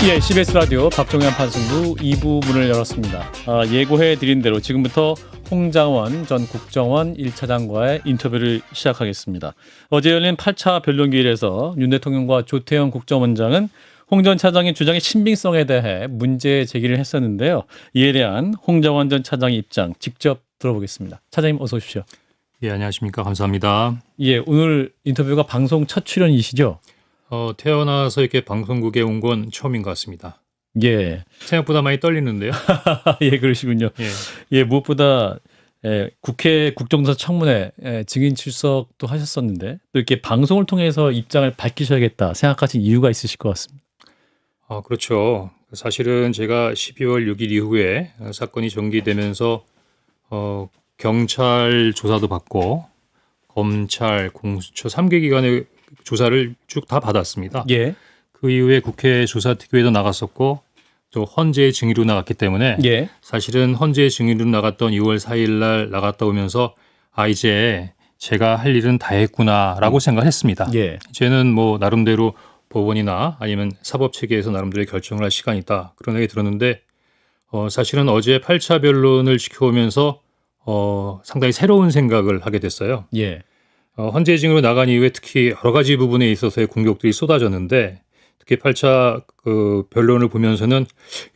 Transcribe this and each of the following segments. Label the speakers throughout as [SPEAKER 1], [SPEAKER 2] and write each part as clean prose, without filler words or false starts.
[SPEAKER 1] 예, CBS 라디오 박종현 판승부 2부 문을 열었습니다. 예고해드린 대로 지금부터 홍장원 전 국정원 1차장과의 인터뷰를 시작하겠습니다. 어제 열린 8차 변론기일에서 윤 대통령과 조태영 국정원장은 홍 전 차장의 주장의 신빙성에 대해 문제 제기를 했었는데요. 이에 대한 홍장원 전 차장의 입장 직접 들어보겠습니다. 차장님 어서 오십시오.
[SPEAKER 2] 예, 안녕하십니까. 감사합니다.
[SPEAKER 1] 예, 오늘 인터뷰가 방송 첫 출연이시죠?
[SPEAKER 2] 태어나서 이렇게 방송국에 온 건 처음인 것 같습니다.
[SPEAKER 1] 예.
[SPEAKER 2] 생각보다 많이 떨리는데요.
[SPEAKER 1] 예, 그러시군요.
[SPEAKER 2] 예.
[SPEAKER 1] 예, 무엇보다 국회 국정조사 청문회 증인 출석도 하셨었는데 또 이렇게 방송을 통해서 입장을 밝히셔야겠다 생각하신 이유가 있으실 것 같습니다.
[SPEAKER 2] 그렇죠. 사실은 제가 12월 6일 이후에 사건이 전개되면서 경찰 조사도 받고 검찰, 공수처 3개 기관의 조사를 쭉 다 받았습니다.
[SPEAKER 1] 예.
[SPEAKER 2] 그 이후에 국회 조사특위에도 나갔었고 또 헌재 증인으로 나갔기 때문에
[SPEAKER 1] 예.
[SPEAKER 2] 사실은 헌재 증인으로 나갔던 6월 4일 날 나갔다 오면서 이제 제가 할 일은 다 했구나라고 생각했습니다.
[SPEAKER 1] 예.
[SPEAKER 2] 이제는 뭐 나름대로 법원이나 아니면 사법 체계에서 나름대로 결정을 할 시간이 있다. 그런 얘기 들었는데 사실은 어제 8차 변론을 지켜오면서 상당히 새로운 생각을 하게 됐어요.
[SPEAKER 1] 예.
[SPEAKER 2] 헌재 증인으로 나간 이후에 특히 여러 가지 부분에 있어서의 공격들이 쏟아졌는데 특히 8차 그 변론을 보면서는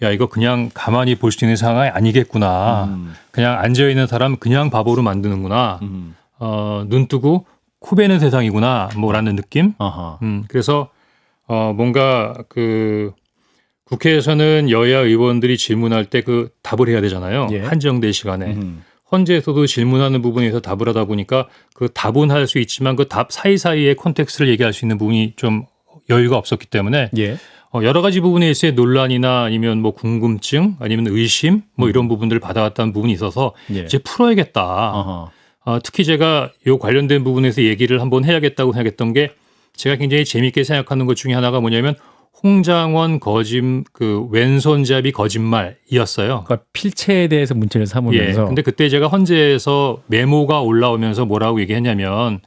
[SPEAKER 2] 야 이거 그냥 가만히 볼 수 있는 상황이 아니겠구나. 그냥 앉아있는 사람 그냥 바보로 만드는구나. 눈 뜨고 코 베는 세상이구나. 뭐라는 느낌.
[SPEAKER 1] 아하.
[SPEAKER 2] 그래서 뭔가 그 국회에서는 여야 의원들이 질문할 때 그 답을 해야 되잖아요.
[SPEAKER 1] 예.
[SPEAKER 2] 한정된 시간에. 헌재에서도 질문하는 부분에서 답을 하다 보니까 그 답은 할 수 있지만 그 답 사이사이의 콘텍스트를 얘기할 수 있는 부분이 좀 여유가 없었기 때문에
[SPEAKER 1] 예.
[SPEAKER 2] 여러 가지 부분에 있어의 논란이나 아니면 뭐 궁금증 아니면 의심 뭐 이런 부분들을 받아왔다는 부분이 있어서
[SPEAKER 1] 예.
[SPEAKER 2] 이제 풀어야겠다.
[SPEAKER 1] 아하.
[SPEAKER 2] 특히 제가 요 관련된 부분에서 얘기를 한번 해야겠다고 생각했던 게 제가 굉장히 재미있게 생각하는 것 중에 하나가 뭐냐면 홍장원 그 왼손잡이 거짓말이었어요.
[SPEAKER 1] 그러니까 필체에 대해서 문제를 삼으면서.
[SPEAKER 2] 예. 근데 그때 제가 헌재에서 메모가 올라오면서 뭐라고 얘기했냐면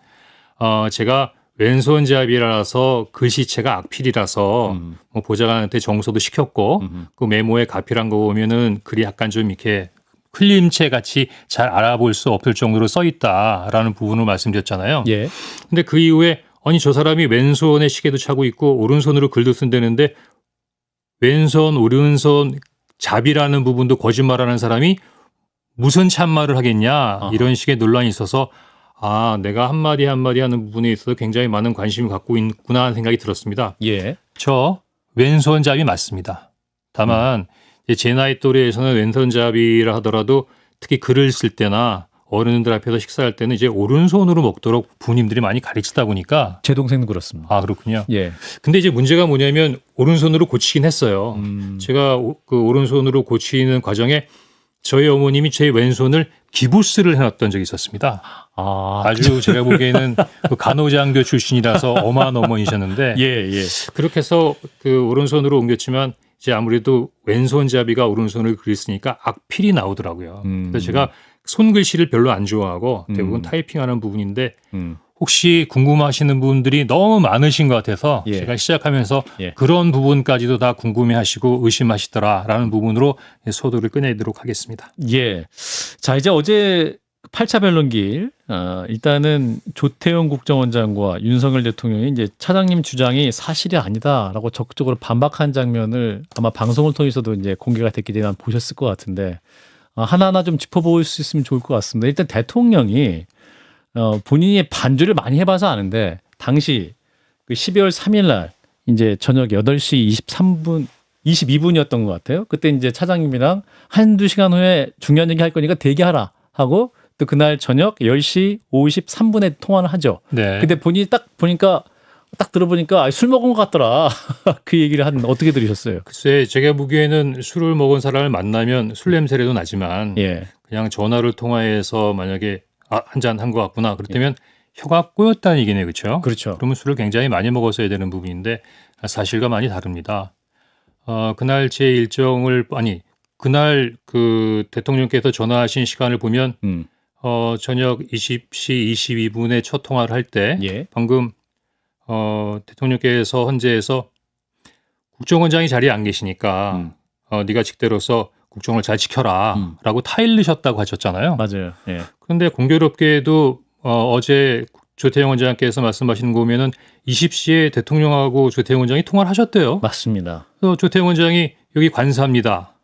[SPEAKER 2] 제가 왼손잡이라서 글씨체가 악필이라서 뭐 보좌관한테 정서도 시켰고 그 메모에 가필한 거 보면은 글이 약간 좀 이렇게 흘림체 같이 잘 알아볼 수 없을 정도로 써 있다라는 부분을 말씀드렸잖아요.
[SPEAKER 1] 예.
[SPEAKER 2] 근데 그 이후에 아니 저 사람이 왼손에 시계도 차고 있고 오른손으로 글도 쓴다는데 왼손 오른손 잡이라는 부분도 거짓말하는 사람이 무슨 참말을 하겠냐 이런 식의 논란이 있어서 내가 한마디 한마디 하는 부분에 있어서 굉장히 많은 관심을 갖고 있구나 하는 생각이 들었습니다.
[SPEAKER 1] 예.
[SPEAKER 2] 저 왼손잡이 맞습니다. 다만 제 나이 또래에서는 왼손잡이라 하더라도 특히 글을 쓸 때나 어른들 앞에서 식사할 때는 이제 오른손으로 먹도록 부모님들이 많이 가르치다 보니까
[SPEAKER 1] 제 동생도 그렇습니다.
[SPEAKER 2] 그렇군요.
[SPEAKER 1] 예.
[SPEAKER 2] 근데 이제 문제가 뭐냐면 오른손으로 고치긴 했어요. 제가 그 오른손으로 고치는 과정에 저희 어머님이 제 왼손을 기부스를 해놨던 적이 있었습니다. 아주 제가 보기에는 그 간호장교 출신이라서 엄한 어머니셨는데
[SPEAKER 1] 예, 예.
[SPEAKER 2] 그렇게 해서 그 오른손으로 옮겼지만 이제 아무래도 왼손잡이가 오른손을 그렸으니까 악필이 나오더라고요. 그래서 제가 손글씨를 별로 안 좋아하고 대부분 타이핑하는 부분인데 혹시 궁금하시는 분들이 너무 많으신 것 같아서
[SPEAKER 1] 예.
[SPEAKER 2] 제가 시작하면서
[SPEAKER 1] 예. 그런
[SPEAKER 2] 그런 부분까지도 다 궁금해하시고 의심하시더라라는 부분으로 소도를 꺼내도록 하겠습니다.
[SPEAKER 1] 예. 자, 이제 어제 8차 변론기일 일단은 조태영 국정원장과 윤석열 대통령이 이제 차장님 주장이 사실이 아니다라고 적극적으로 반박한 장면을 아마 방송을 통해서도 이제 공개가 됐기 때문에 보셨을 것 같은데 하나하나 좀 짚어볼 수 있으면 좋을 것 같습니다. 일단 대통령이 본인이 반주를 많이 해봐서 아는데 당시 그 12월 3일 날 이제 저녁 8시 22분이었던 것 같아요. 그때 이제 차장님이랑 한두 시간 후에 중요한 얘기 할 거니까 대기하라 하고 또 그날 저녁 10시 53분에 통화를 하죠.
[SPEAKER 2] 네.
[SPEAKER 1] 근데 본인이 딱 들어보니까 술 먹은 것 같더라. 그 얘기를 어떻게 들으셨어요?
[SPEAKER 2] 글쎄 제가 보기에는 술을 먹은 사람을 만나면 술 냄새라도 나지만
[SPEAKER 1] 예.
[SPEAKER 2] 그냥 전화를 통화해서 만약에 한 잔 한 것 같구나 그렇다면 혀가 꼬였다는 얘기네 그렇죠?
[SPEAKER 1] 그렇죠.
[SPEAKER 2] 그러면 술을 굉장히 많이 먹었어야 되는 부분인데 사실과 많이 다릅니다. 그날 제 일정을 그날 그 대통령께서 전화하신 시간을 보면 저녁 20시 22분에 첫 통화를 할 때
[SPEAKER 1] 예.
[SPEAKER 2] 방금 대통령께서 헌재에서 국정원장이 자리에 안 계시니까 네가 직대로서 국정을 잘 지켜라라고 타일르셨다고 하셨잖아요.
[SPEAKER 1] 맞아요. 예.
[SPEAKER 2] 그런데 공교롭게도 어제 조태영 원장께서 말씀하시는 거 보면은 20시에 대통령하고 조태영 원장이 통화를 하셨대요.
[SPEAKER 1] 맞습니다.
[SPEAKER 2] 그래서 조태영 원장이 여기 관사입니다.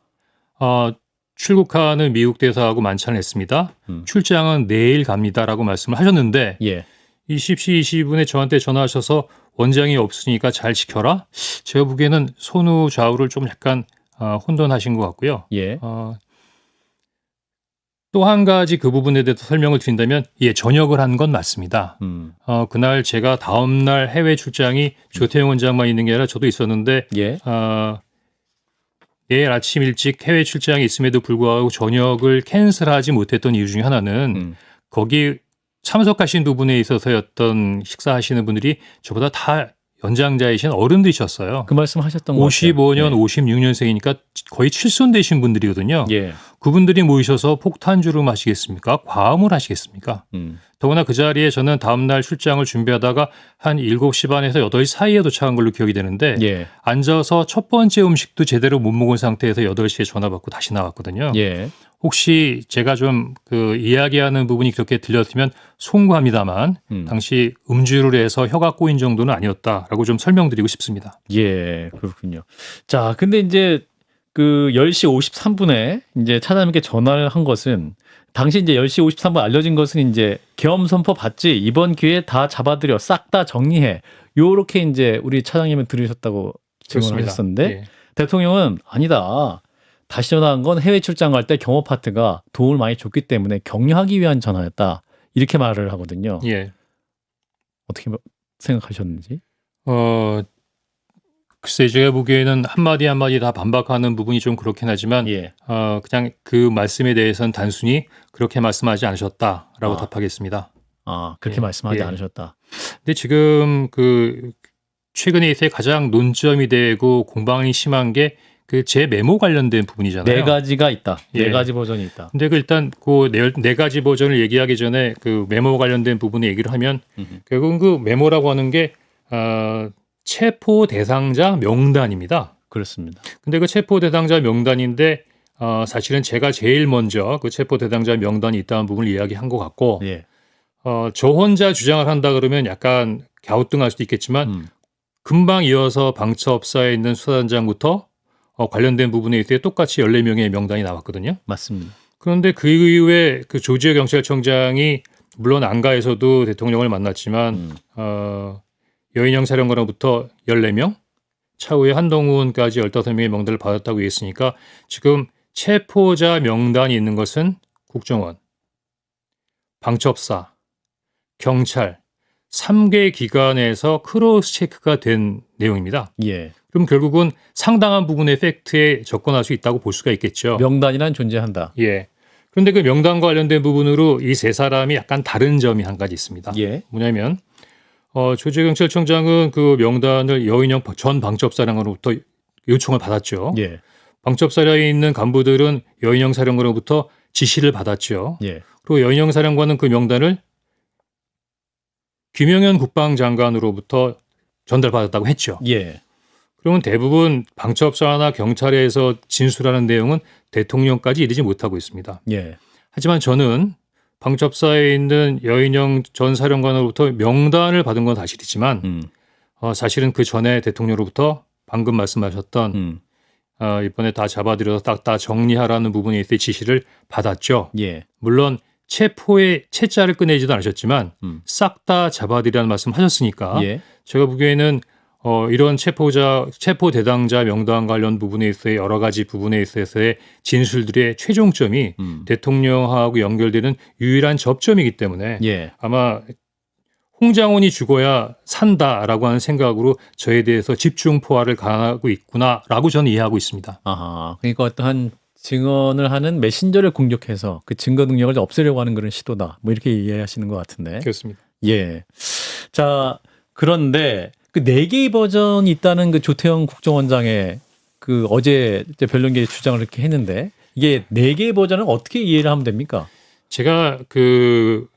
[SPEAKER 2] 출국하는 미국 대사하고 만찬을 했습니다. 출장은 내일 갑니다라고 말씀을 하셨는데
[SPEAKER 1] 예.
[SPEAKER 2] 20시 22분에 저한테 전화하셔서 원장이 없으니까 잘 지켜라. 제가 보기에는 손우 좌우를 좀 약간 혼돈하신 것 같고요.
[SPEAKER 1] 예.
[SPEAKER 2] 또 한 가지 그 부분에 대해서 설명을 드린다면 전역을 한 건 맞습니다. 그날 제가 다음 날 해외 출장이 조태영 원장만 있는 게 아니라 저도 있었는데
[SPEAKER 1] 예.
[SPEAKER 2] 내일 아침 일찍 해외 출장이 있음에도 불구하고 저녁을 캔슬하지 못했던 이유 중에 하나는 거기 참석하신 부분에 있어서였던 식사하시는 분들이 저보다 다 연장자이신 어른들이셨어요.
[SPEAKER 1] 그 말씀 하셨던 것 같아요.
[SPEAKER 2] 55년, 56년생이니까 거의 칠순 되신 분들이거든요.
[SPEAKER 1] 예.
[SPEAKER 2] 그분들이 모이셔서 폭탄주를 하시겠습니까? 과음을 하시겠습니까? 더구나 그 자리에 저는 다음날 출장을 준비하다가 한 7시 반에서 8시 사이에 도착한 걸로 기억이 되는데
[SPEAKER 1] 예.
[SPEAKER 2] 앉아서 첫 번째 음식도 제대로 못 먹은 상태에서 8시에 전화 받고 다시 나왔거든요.
[SPEAKER 1] 예.
[SPEAKER 2] 혹시 제가 좀 그 이야기하는 부분이 그렇게 들렸으면 송구합니다만 당시 음주를 해서 혀가 꼬인 정도는 아니었다라고 좀 설명드리고 싶습니다.
[SPEAKER 1] 예. 그렇군요. 자, 근데 이제 그 10시 53분에 이제 차장님께 전화를 한 것은 당시 이제 10시 53분 알려진 것은 이제 계엄 선포 받지 이번 기회에 다 잡아들여 싹 다 정리해 요렇게 이제 우리 차장님은 들으셨다고 증언을 하셨었는데
[SPEAKER 2] 예.
[SPEAKER 1] 대통령은 아니다. 다시 전화한 건 해외 출장 갈 때 경호 파트가 도움을 많이 줬기 때문에 격려하기 위한 전화였다. 이렇게 말을 하거든요.
[SPEAKER 2] 예.
[SPEAKER 1] 어떻게 생각하셨는지?
[SPEAKER 2] 글쎄 제가 보기에는 한마디 한마디 다 반박하는 부분이 좀 그렇긴 하지만
[SPEAKER 1] 예.
[SPEAKER 2] 그냥 그 말씀에 대해서는 단순히 그렇게 말씀하지 않으셨다라고 답하겠습니다.
[SPEAKER 1] 그렇게
[SPEAKER 2] 예.
[SPEAKER 1] 말씀하지
[SPEAKER 2] 예.
[SPEAKER 1] 않으셨다.
[SPEAKER 2] 근데 지금 그 최근에 있어 가장 논점이 되고 공방이 심한 게 그 제 메모 관련된 부분이잖아요.
[SPEAKER 1] 네 가지가 있다.
[SPEAKER 2] 예.
[SPEAKER 1] 네 가지 버전이 있다.
[SPEAKER 2] 근데 그 일단 그 네 가지 버전을 얘기하기 전에 그 메모 관련된 부분을 얘기를 하면 결국은 그 메모라고 하는 게 체포 대상자 명단입니다.
[SPEAKER 1] 그렇습니다.
[SPEAKER 2] 근데 그 체포 대상자 명단인데 사실은 제가 제일 먼저 그 체포 대상자 명단이 있다는 부분을 이야기한 것 같고
[SPEAKER 1] 예.
[SPEAKER 2] 저 혼자 주장을 한다 그러면 약간 갸우뚱할 수도 있겠지만 금방 이어서 방첩사에 있는 수사단장부터 관련된 부분에 있어 똑같이 14명의 명단이 나왔거든요.
[SPEAKER 1] 맞습니다.
[SPEAKER 2] 그런데 그 이후에 그 조지호 경찰청장이 물론 안가에서도 대통령을 만났지만 여인영 사령관으로부터 14명, 차후에 한동훈까지 15명의 명단을 받았다고 했으니까 지금 체포자 명단이 있는 것은 국정원, 방첩사, 경찰 3개 기관에서 크로스 체크가 된 내용입니다.
[SPEAKER 1] 예.
[SPEAKER 2] 그럼 결국은 상당한 부분의 팩트에 접근할 수 있다고 볼 수가 있겠죠.
[SPEAKER 1] 명단이란 존재한다.
[SPEAKER 2] 예. 그런데 그 명단과 관련된 부분으로 이 세 사람이 약간 다른 점이 한 가지 있습니다.
[SPEAKER 1] 예.
[SPEAKER 2] 뭐냐면 조지호 경찰청장은 그 명단을 여인영 전 방첩사령관으로부터 요청을 받았죠.
[SPEAKER 1] 예.
[SPEAKER 2] 방첩사령에 있는 간부들은 여인영 사령관으로부터 지시를 받았죠.
[SPEAKER 1] 예.
[SPEAKER 2] 그리고 여인영 사령관은 그 명단을 김영현 국방장관으로부터 전달받았다고 했죠.
[SPEAKER 1] 예.
[SPEAKER 2] 그러면 대부분 방첩사나 경찰에서 진술하는 내용은 대통령까지 이르지 못하고 있습니다.
[SPEAKER 1] 예.
[SPEAKER 2] 하지만 저는 방첩사에 있는 여인영 전 사령관으로부터 명단을 받은 건 사실이지만 사실은 그 전에 대통령으로부터 방금 말씀하셨던 이번에 다 잡아들여서 딱 다 정리하라는 부분에 있어 지시를 받았죠.
[SPEAKER 1] 예. 물론
[SPEAKER 2] 물론 체포의 채자를 꺼내지도 않으셨지만 싹 다 잡아들이라는 말씀하셨으니까
[SPEAKER 1] 예.
[SPEAKER 2] 제가 보기에는 이런 체포 대상자 명단 관련 부분에 있어서 여러 가지 부분에 있어서의 진술들의 최종점이 대통령하고 연결되는 유일한 접점이기 때문에
[SPEAKER 1] 예.
[SPEAKER 2] 아마 홍장원이 죽어야 산다라고 하는 생각으로 저에 대해서 집중 포화를 가하고 있구나라고 저는 이해하고 있습니다.
[SPEAKER 1] 아하. 그러니까 어떠한 증언을 하는 메신저를 공격해서 그 증거 능력을 없애려고 하는 그런 시도다. 뭐 이렇게 이해하시는 것 같은데.
[SPEAKER 2] 그렇습니다.
[SPEAKER 1] 예. 자, 그런데 그 4개의 버전이 있다는 그 조태영 국정원장의 그 어제 이제 변론계의 주장을 이렇게 했는데 이게 4개의 버전은 어떻게 이해를 하면 됩니까?
[SPEAKER 2] 제가 그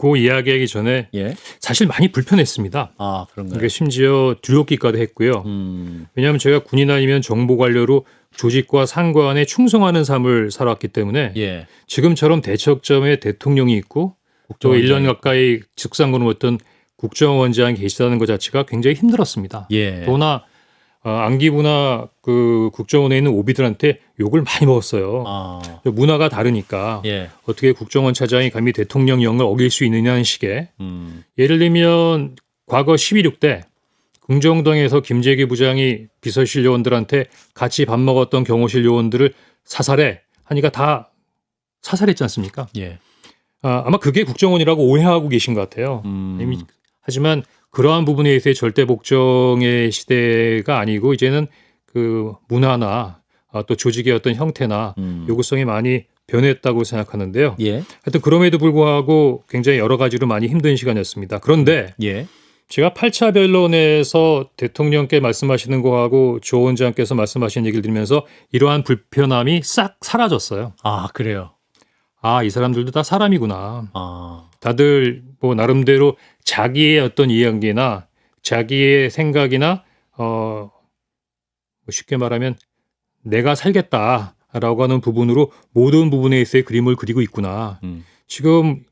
[SPEAKER 2] 그 이야기하기 전에
[SPEAKER 1] 예.
[SPEAKER 2] 사실 많이 불편했습니다.
[SPEAKER 1] 아, 그런가요?
[SPEAKER 2] 그러니까 심지어 두렵기까지 했고요. 왜냐하면 제가 군인 아니면 정보 관료로 조직과 상관에 충성하는 삶을 살았기 때문에
[SPEAKER 1] 예.
[SPEAKER 2] 지금처럼 대척점에 대통령이 있고 또 1년 가까이 직상근을 했던 국정원장이 계시다는 것 자체가 굉장히 힘들었습니다.
[SPEAKER 1] 예.
[SPEAKER 2] 또나 안기부나 그 국정원에 있는 오비들한테 욕을 많이 먹었어요.
[SPEAKER 1] 아.
[SPEAKER 2] 문화가 다르니까
[SPEAKER 1] 예.
[SPEAKER 2] 어떻게 국정원 차장이 감히 대통령령을 어길 수 있느냐는 식의 예를 들면 과거 12.6 때 궁정동에서 김재규 부장이 비서실 요원들한테 같이 밥 먹었던 경호실 요원들을 사살해 하니까 다 사살했지 않습니까?
[SPEAKER 1] 예.
[SPEAKER 2] 아마 그게 국정원이라고 오해하고 계신 것 같아요. 하지만 그러한 부분에 있어서 절대 복종의 시대가 아니고 이제는 그 문화나 또 조직의 어떤 형태나 요구성이 많이 변했다고 생각하는데요.
[SPEAKER 1] 예.
[SPEAKER 2] 하여튼 그럼에도 불구하고 굉장히 여러 가지로 많이 힘든 시간이었습니다. 그런데
[SPEAKER 1] 예.
[SPEAKER 2] 제가 8차 변론에서 대통령께 말씀하시는 거하고 조 원장께서 말씀하신 얘기를 들으면서 이러한 불편함이 싹 사라졌어요.
[SPEAKER 1] 아, 그래요.
[SPEAKER 2] 아, 이 사람들도 다 사람이구나.
[SPEAKER 1] 아.
[SPEAKER 2] 다들 뭐 나름대로 자기의 어떤 이야기나 자기의 생각이나 뭐 쉽게 말하면 내가 살겠다라고 하는 부분으로 모든 부분에 있어의 그림을 그리고 있구나. 지금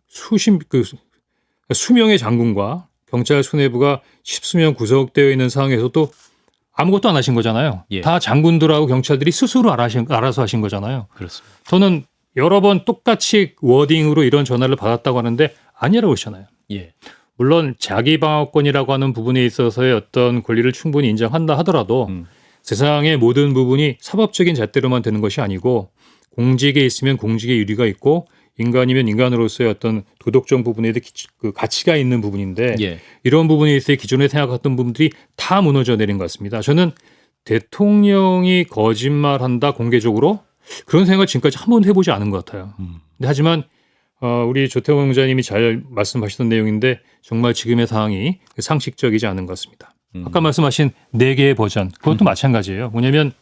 [SPEAKER 2] 수명의 장군과 경찰 수뇌부가 십수명 구속되어 있는 상황에서도 아무것도 안 하신 거잖아요.
[SPEAKER 1] 예.
[SPEAKER 2] 다 장군들하고 경찰들이 스스로 알아서 하신 거잖아요.
[SPEAKER 1] 그렇습니다.
[SPEAKER 2] 저는 여러 번 똑같이 워딩으로 이런 전화를 받았다고 하는데 아니라고 했잖아요.
[SPEAKER 1] 예.
[SPEAKER 2] 물론 자기 방어권이라고 하는 부분에 있어서의 어떤 권리를 충분히 인정한다 하더라도 세상의 모든 부분이 사법적인 잣대로만 되는 것이 아니고 공직에 있으면 공직의 유리가 있고 인간이면 인간으로서의 어떤 도덕적 부분에 대해 그 가치가 있는 부분인데
[SPEAKER 1] 예.
[SPEAKER 2] 이런 부분에 있어서 기존에 생각했던 부분들이 다 무너져 내린 것 같습니다. 저는 대통령이 거짓말한다 공개적으로 그런 생각을 지금까지 한 번도 해보지 않은 것 같아요. 근데 하지만 우리 조태원 원장님이 잘 말씀하시던 내용인데 정말 지금의 상황이 상식적이지 않은 것 같습니다. 아까 말씀하신 4개의 버전 그것도 마찬가지예요. 뭐냐면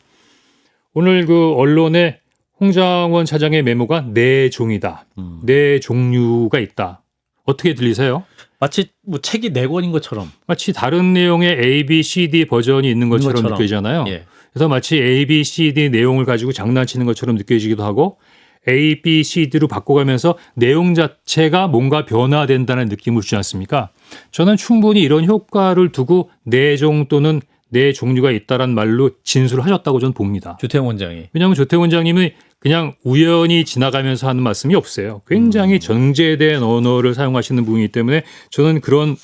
[SPEAKER 2] 오늘 그 언론에 홍장원 차장의 메모가 4종이다. 4종류가 있다. 어떻게 들리세요?
[SPEAKER 1] 마치 뭐 책이 4권인 것처럼.
[SPEAKER 2] 마치 다른 내용의 A, B, C, D 버전이 있는 것처럼 느껴지잖아요.
[SPEAKER 1] 예.
[SPEAKER 2] 그래서 마치 A, B, C, D 내용을 가지고 장난치는 것처럼 느껴지기도 하고 A, B, C, D로 바꿔가면서 내용 자체가 뭔가 변화된다는 느낌을 주지 않습니까? 저는 충분히 이런 효과를 두고 4종 또는 4종류가 있다란 말로 진술을 하셨다고 저는 봅니다.
[SPEAKER 1] 조태용 원장이.
[SPEAKER 2] 왜냐하면 조태원 원장님은 그냥 우연히 지나가면서 하는 말씀이 없어요. 굉장히 정제된 언어를 사용하시는 분이기 때문에 저는 그런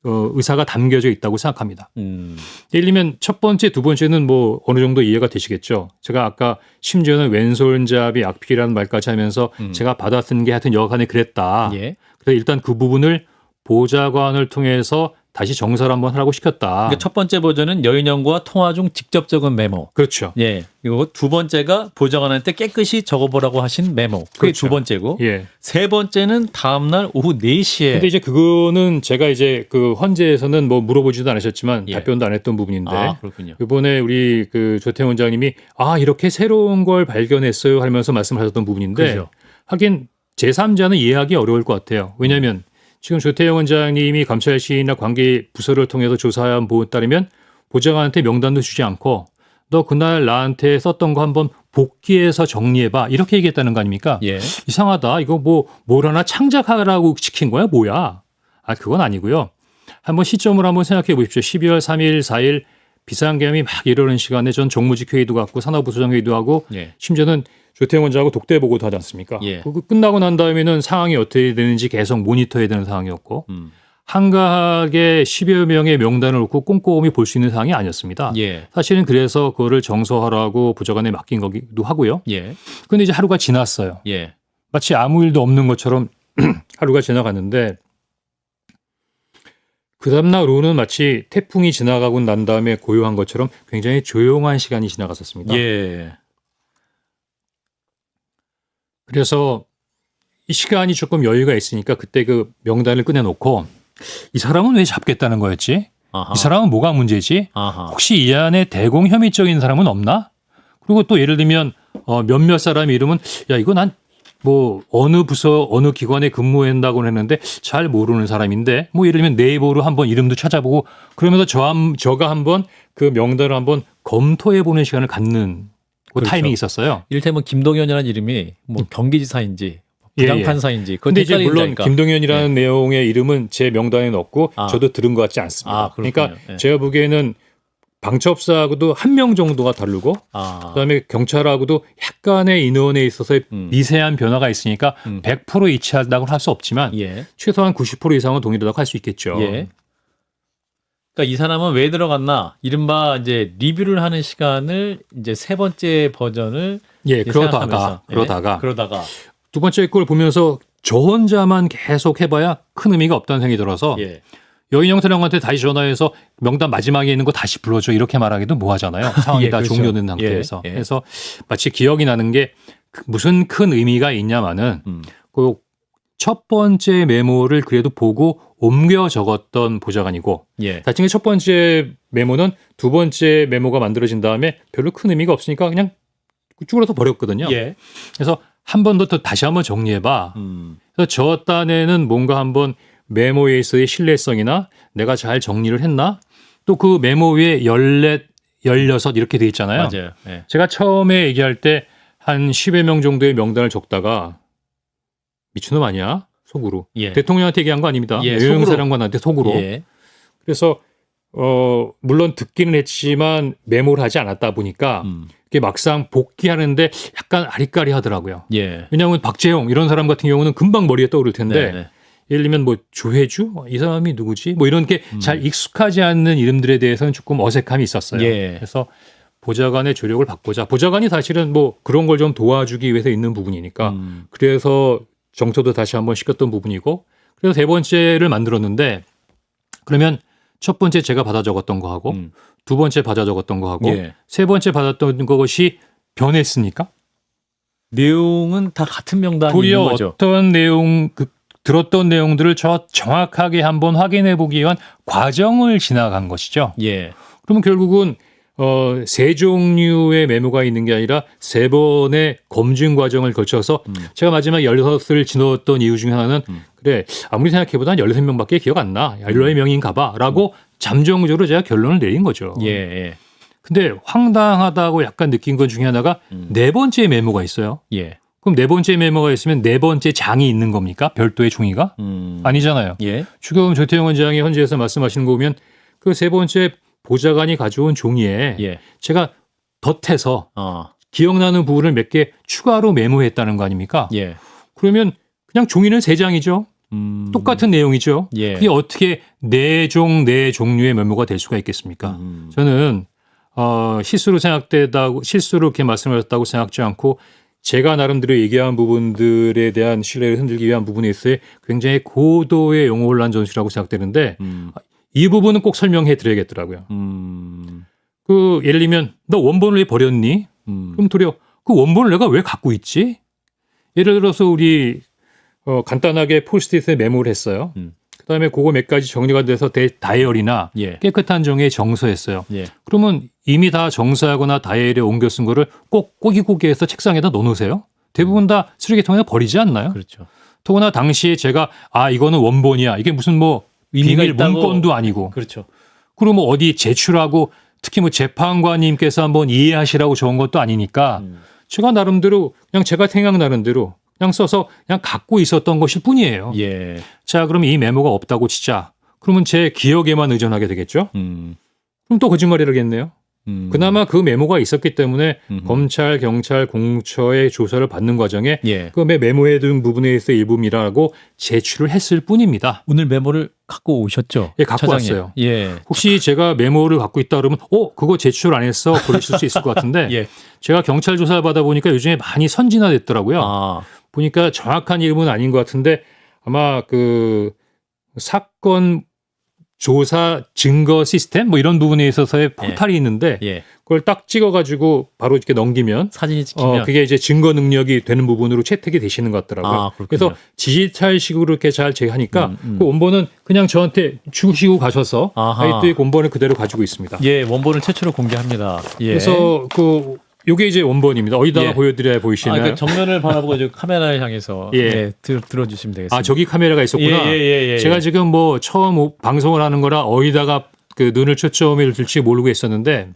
[SPEAKER 2] 의사가 담겨져 있다고 생각합니다. 예를 들면 첫 번째, 두 번째는 뭐 어느 정도 이해가 되시겠죠. 제가 아까 심지어는 왼손잡이 악필이라는 말까지 하면서 제가 받아쓴 게 하여튼 여간에 그랬다.
[SPEAKER 1] 예.
[SPEAKER 2] 그래서 일단 그 부분을 보좌관을 통해서 다시 정사를 한번 하라고 시켰다.
[SPEAKER 1] 그러니까 첫 번째 버전은 여인형과 통화 중 직접 적은 메모.
[SPEAKER 2] 그렇죠.
[SPEAKER 1] 예. 그리고 두 번째가 보좌관한테 깨끗이 적어보라고 하신 메모. 그게
[SPEAKER 2] 그렇죠.
[SPEAKER 1] 두 번째고.
[SPEAKER 2] 예.
[SPEAKER 1] 세 번째는 다음날 오후 4시에.
[SPEAKER 2] 근데 이제 그거는 제가 이제 그 헌재에서는 뭐 물어보지도 않으셨지만
[SPEAKER 1] 예.
[SPEAKER 2] 답변도 안 했던 부분인데
[SPEAKER 1] 아, 그렇군요.
[SPEAKER 2] 이번에 우리 그 조태원 원장님이 이렇게 새로운 걸 발견했어요 하면서 말씀하셨던 부분인데
[SPEAKER 1] 그렇죠.
[SPEAKER 2] 하긴 제3자는 이해하기 어려울 것 같아요. 왜냐하면 지금 조태영 원장님이 감찰실이나 관계 부서를 통해서 조사한 부분에 따르면 보좌관한테 명단도 주지 않고 너 그날 나한테 썼던 거 한번 복귀해서 정리해봐 이렇게 얘기했다는 거 아닙니까?
[SPEAKER 1] 예.
[SPEAKER 2] 이상하다. 이거 뭘 하나 창작하라고 시킨 거야? 뭐야? 그건 아니고요. 한번 시점을 한번 생각해 보십시오. 12월 3일, 4일 비상계엄이 막 이러는 시간에 전 정무직 회의도 갖고 산업부소장 회의도 하고
[SPEAKER 1] 예.
[SPEAKER 2] 심지어는 조태영 원장하고 독대 보고도 하지 않습니까?
[SPEAKER 1] 예.
[SPEAKER 2] 그거 끝나고 난 다음에는 상황이 어떻게 되는지 계속 모니터해야 되는 상황이었고 한가하게 10여 명의 명단을 놓고 꼼꼼히 볼 수 있는 상황이 아니었습니다.
[SPEAKER 1] 예.
[SPEAKER 2] 사실은 그래서 그거를 정서하라고 보좌관에 맡긴 거기도 하고요.
[SPEAKER 1] 예.
[SPEAKER 2] 그런데 이제 하루가 지났어요.
[SPEAKER 1] 예.
[SPEAKER 2] 마치 아무 일도 없는 것처럼 하루가 지나갔는데 그 다음날 오후는 마치 태풍이 지나가고 난 다음에 고요한 것처럼 굉장히 조용한 시간이 지나갔었습니다.
[SPEAKER 1] 예.
[SPEAKER 2] 그래서 이 시간이 조금 여유가 있으니까 그때 그 명단을 꺼내놓고 이 사람은 왜 잡겠다는 거였지?
[SPEAKER 1] 아하.
[SPEAKER 2] 이 사람은 뭐가 문제지?
[SPEAKER 1] 아하.
[SPEAKER 2] 혹시 이 안에 대공 혐의적인 사람은 없나? 그리고 또 예를 들면 몇몇 사람 이름은 야 이거 난 뭐 어느 부서 어느 기관에 근무한다고 했는데 잘 모르는 사람인데 뭐 예를 들면 네이버로 한번 이름도 찾아보고 그러면서 저가 한번 그 명단을 한번 검토해 보는 시간을 갖는 그
[SPEAKER 1] 그렇죠.
[SPEAKER 2] 타이밍이 있었어요.
[SPEAKER 1] 이를테면 김동연이라는 이름이 뭐 경기지사인지
[SPEAKER 2] 예, 예.
[SPEAKER 1] 부장판사인지 그건
[SPEAKER 2] 근데 이제 물론
[SPEAKER 1] 헷갈린다니까.
[SPEAKER 2] 김동연이라는 내용의 이름은 제 명단에 넣었고 저도 들은 것 같지 않습니다.
[SPEAKER 1] 아, 그렇군요.
[SPEAKER 2] 그러니까
[SPEAKER 1] 예.
[SPEAKER 2] 제가 보기에는 방첩사하고도 한 명 정도가 다르고 그다음에 경찰하고도 약간의 인원에 있어서 미세한 변화가 있으니까 100% 일치한다고 할 수 없지만
[SPEAKER 1] 예. 최소한
[SPEAKER 2] 최소한 90% 이상은 동일하다고 할 수 있겠죠.
[SPEAKER 1] 예. 그러니까 이 사람은 왜 들어갔나? 이른바 이제 리뷰를 하는 시간을 이제 세 번째 버전을
[SPEAKER 2] 예,
[SPEAKER 1] 이제
[SPEAKER 2] 그러다가
[SPEAKER 1] 생각하면서, 그러다가
[SPEAKER 2] 두 번째 걸 보면서 저 혼자만 계속 해봐야 큰 의미가 없다는 생각이 들어서
[SPEAKER 1] 예.
[SPEAKER 2] 여인영 사령관한테 다시 전화해서 명단 마지막에 있는 거 다시 불러줘 이렇게 말하기도 뭐하잖아요. 상황이
[SPEAKER 1] 예,
[SPEAKER 2] 다
[SPEAKER 1] 그렇죠.
[SPEAKER 2] 종료된 상태에서.
[SPEAKER 1] 예, 예.
[SPEAKER 2] 그래서 마치 기억이 나는 게 무슨 큰 의미가 있냐마는 그 첫 번째 메모를 그래도 보고 옮겨 적었던 보좌관이고
[SPEAKER 1] 예.
[SPEAKER 2] 나중에 첫 번째 메모는 두 번째 메모가 만들어진 다음에 별로 큰 의미가 없으니까 그냥 쭈그러서 버렸거든요.
[SPEAKER 1] 예.
[SPEAKER 2] 그래서 한 번 더 다시 한번 정리해봐. 그래서 저 딴에는 뭔가 한번 메모에 있어의 신뢰성이나 내가 잘 정리를 했나? 또 그 메모 위에 14, 16 이렇게 돼 있잖아요.
[SPEAKER 1] 맞아요. 예.
[SPEAKER 2] 제가 처음에 얘기할 때 한 10여 명 정도의 명단을 적다가 미친놈 아니야? 속으로.
[SPEAKER 1] 예.
[SPEAKER 2] 대통령한테 얘기한 거 아닙니다.
[SPEAKER 1] 예,
[SPEAKER 2] 여영
[SPEAKER 1] 속으로.
[SPEAKER 2] 사령관한테 속으로.
[SPEAKER 1] 예.
[SPEAKER 2] 그래서 물론 듣기는 했지만 메모를 하지 않았다 보니까 이게 막상 복귀하는데 약간 아리까리하더라고요.
[SPEAKER 1] 예.
[SPEAKER 2] 왜냐하면 박재홍 이런 사람 같은 경우는 금방 머리에 떠오를 텐데
[SPEAKER 1] 네.
[SPEAKER 2] 예를 들면 뭐 조혜주 이 사람이 누구지 뭐 이런 게 잘 익숙하지 않는 이름들에 대해서는 조금 어색함이 있었어요.
[SPEAKER 1] 예.
[SPEAKER 2] 그래서 보좌관의 조력을 받고자 보좌관이 사실은 뭐 그런 걸 좀 도와주기 위해서 있는 부분이니까 그래서 정토도 다시 한번 시켰던 부분이고 그래서 세 번째를 만들었는데 그러면 첫 번째 제가 받아 적었던 거 하고 두 번째 받아 적었던 거 하고
[SPEAKER 1] 예.
[SPEAKER 2] 세 번째 받았던 것이 변했습니까?
[SPEAKER 1] 내용은 다 같은 명단이
[SPEAKER 2] 도리어
[SPEAKER 1] 있는 거죠.
[SPEAKER 2] 어떤 내용 들었던 내용들을 정확하게 한번 확인해 보기 위한 과정을 지나간 것이죠.
[SPEAKER 1] 예.
[SPEAKER 2] 그러면 결국은 세 종류의 메모가 있는 게 아니라 세 번의 검증 과정을 거쳐서 제가 마지막 16을 지넣었던 이유 중에 하나는 그래 아무리 생각해보다 한 16명밖에 기억 안 나. 16명인가 봐 라고 잠정적으로 제가 결론을 내린 거죠.
[SPEAKER 1] 예. 예.
[SPEAKER 2] 근데 황당하다고 약간 느낀 것 중에 하나가 네 번째 메모가 있어요.
[SPEAKER 1] 예.
[SPEAKER 2] 그럼 네 번째 메모가 있으면 네 번째 장이 있는 겁니까? 별도의 종이가? 아니잖아요.
[SPEAKER 1] 예.
[SPEAKER 2] 추경호 조태용 원장이 헌재에서 말씀하시는 거 보면 그 세 번째 보좌관이 가져온 종이에
[SPEAKER 1] 예.
[SPEAKER 2] 제가 덧해서 기억나는 부분을 몇 개 추가로 메모했다는 거 아닙니까?
[SPEAKER 1] 예.
[SPEAKER 2] 그러면 그냥 종이는 세 장이죠. 똑같은 내용이죠.
[SPEAKER 1] 예.
[SPEAKER 2] 그게 어떻게 네 종류의 메모가 될 수가 있겠습니까? 저는 실수로 이렇게 말씀하셨다고 생각지 않고 제가 나름대로 얘기한 부분들에 대한 신뢰를 흔들기 위한 부분에 있어서 굉장히 고도의 용어 혼란 전술이라고 생각되는데 이 부분은 꼭 설명해 드려야겠더라고요. 그 예를 들면 너 원본을 왜 버렸니? 그럼 도리어 그 원본을 내가 왜 갖고 있지? 예를 들어서 우리 간단하게 포스트잇에 메모를 했어요. 그다음에 그거 몇 가지 정리가 돼서 다이어리나
[SPEAKER 1] 예.
[SPEAKER 2] 깨끗한 종이에 정서했어요.
[SPEAKER 1] 예.
[SPEAKER 2] 그러면 이미 다 정서하거나 다이어리에 옮겨 쓴 거를 꼭 꼬기꼬기해서 책상에다 넣어놓으세요. 대부분 다 쓰레기통에 버리지 않나요?
[SPEAKER 1] 그렇죠.
[SPEAKER 2] 더구나 당시에 제가 이거는 원본이야. 이게 무슨 뭐
[SPEAKER 1] 의미가
[SPEAKER 2] 비밀
[SPEAKER 1] 있다고.
[SPEAKER 2] 문건도 아니고.
[SPEAKER 1] 그렇죠.
[SPEAKER 2] 그리고 뭐 어디 제출하고 특히 뭐 재판관님께서 한번 이해하시라고 적은 것도 아니니까 제가 나름대로 그냥 제가 생각나는 대로 그냥 써서 그냥 갖고 있었던 것일 뿐이에요.
[SPEAKER 1] 예.
[SPEAKER 2] 자, 그럼 이 메모가 없다고 치자. 그러면 제 기억에만 의존하게 되겠죠? 그럼 또 거짓말이라겠네요. 그나마 그 메모가 있었기 때문에 검찰, 경찰, 공처의 조사를 받는 과정에
[SPEAKER 1] 예.
[SPEAKER 2] 그 메모해둔 부분에 있어 일부미라고 제출을 했을 뿐입니다.
[SPEAKER 1] 오늘 메모를 갖고 오셨죠?
[SPEAKER 2] 예, 갖고
[SPEAKER 1] 차장님.
[SPEAKER 2] 왔어요.
[SPEAKER 1] 예.
[SPEAKER 2] 혹시 제가 메모를 갖고 있다 그러면 그거 제출 안 했어? 그러실 수 있을 것 같은데
[SPEAKER 1] 예.
[SPEAKER 2] 제가 경찰 조사를 받아보니까 요즘에 많이 선진화됐더라고요. 보니까 정확한 이름은 아닌 것 같은데 아마 그 사건 조사 증거 시스템 뭐 이런 부분에 있어서의 포탈이 있는데
[SPEAKER 1] 예.
[SPEAKER 2] 그걸 딱 찍어가지고 바로 이렇게 넘기면
[SPEAKER 1] 사진이 찍히면
[SPEAKER 2] 그게 이제 증거 능력이 되는 부분으로 채택이 되시는 것 같더라고요.
[SPEAKER 1] 그렇군요.
[SPEAKER 2] 그래서 디지털식으로 이렇게 잘 제하니까 그 원본은 그냥 저한테 주시고 가셔서
[SPEAKER 1] 아하.
[SPEAKER 2] 아이트의 원본을 그대로 가지고 있습니다.
[SPEAKER 1] 예, 원본을 최초로 공개합니다. 예.
[SPEAKER 2] 그래서 그 요게 이제 원본입니다. 어디다가
[SPEAKER 1] 예.
[SPEAKER 2] 보여드려야 보이시나요?
[SPEAKER 1] 그 정면을 바라보고 이제 카메라를 향해서
[SPEAKER 2] 예.
[SPEAKER 1] 네, 들어주시면 되겠습니다.
[SPEAKER 2] 아, 저기 카메라가 있었구나.
[SPEAKER 1] 예.
[SPEAKER 2] 제가 지금 뭐 처음 방송을 하는 거라 어디다가 그 눈을 초점을 둘지 모르고 있었는데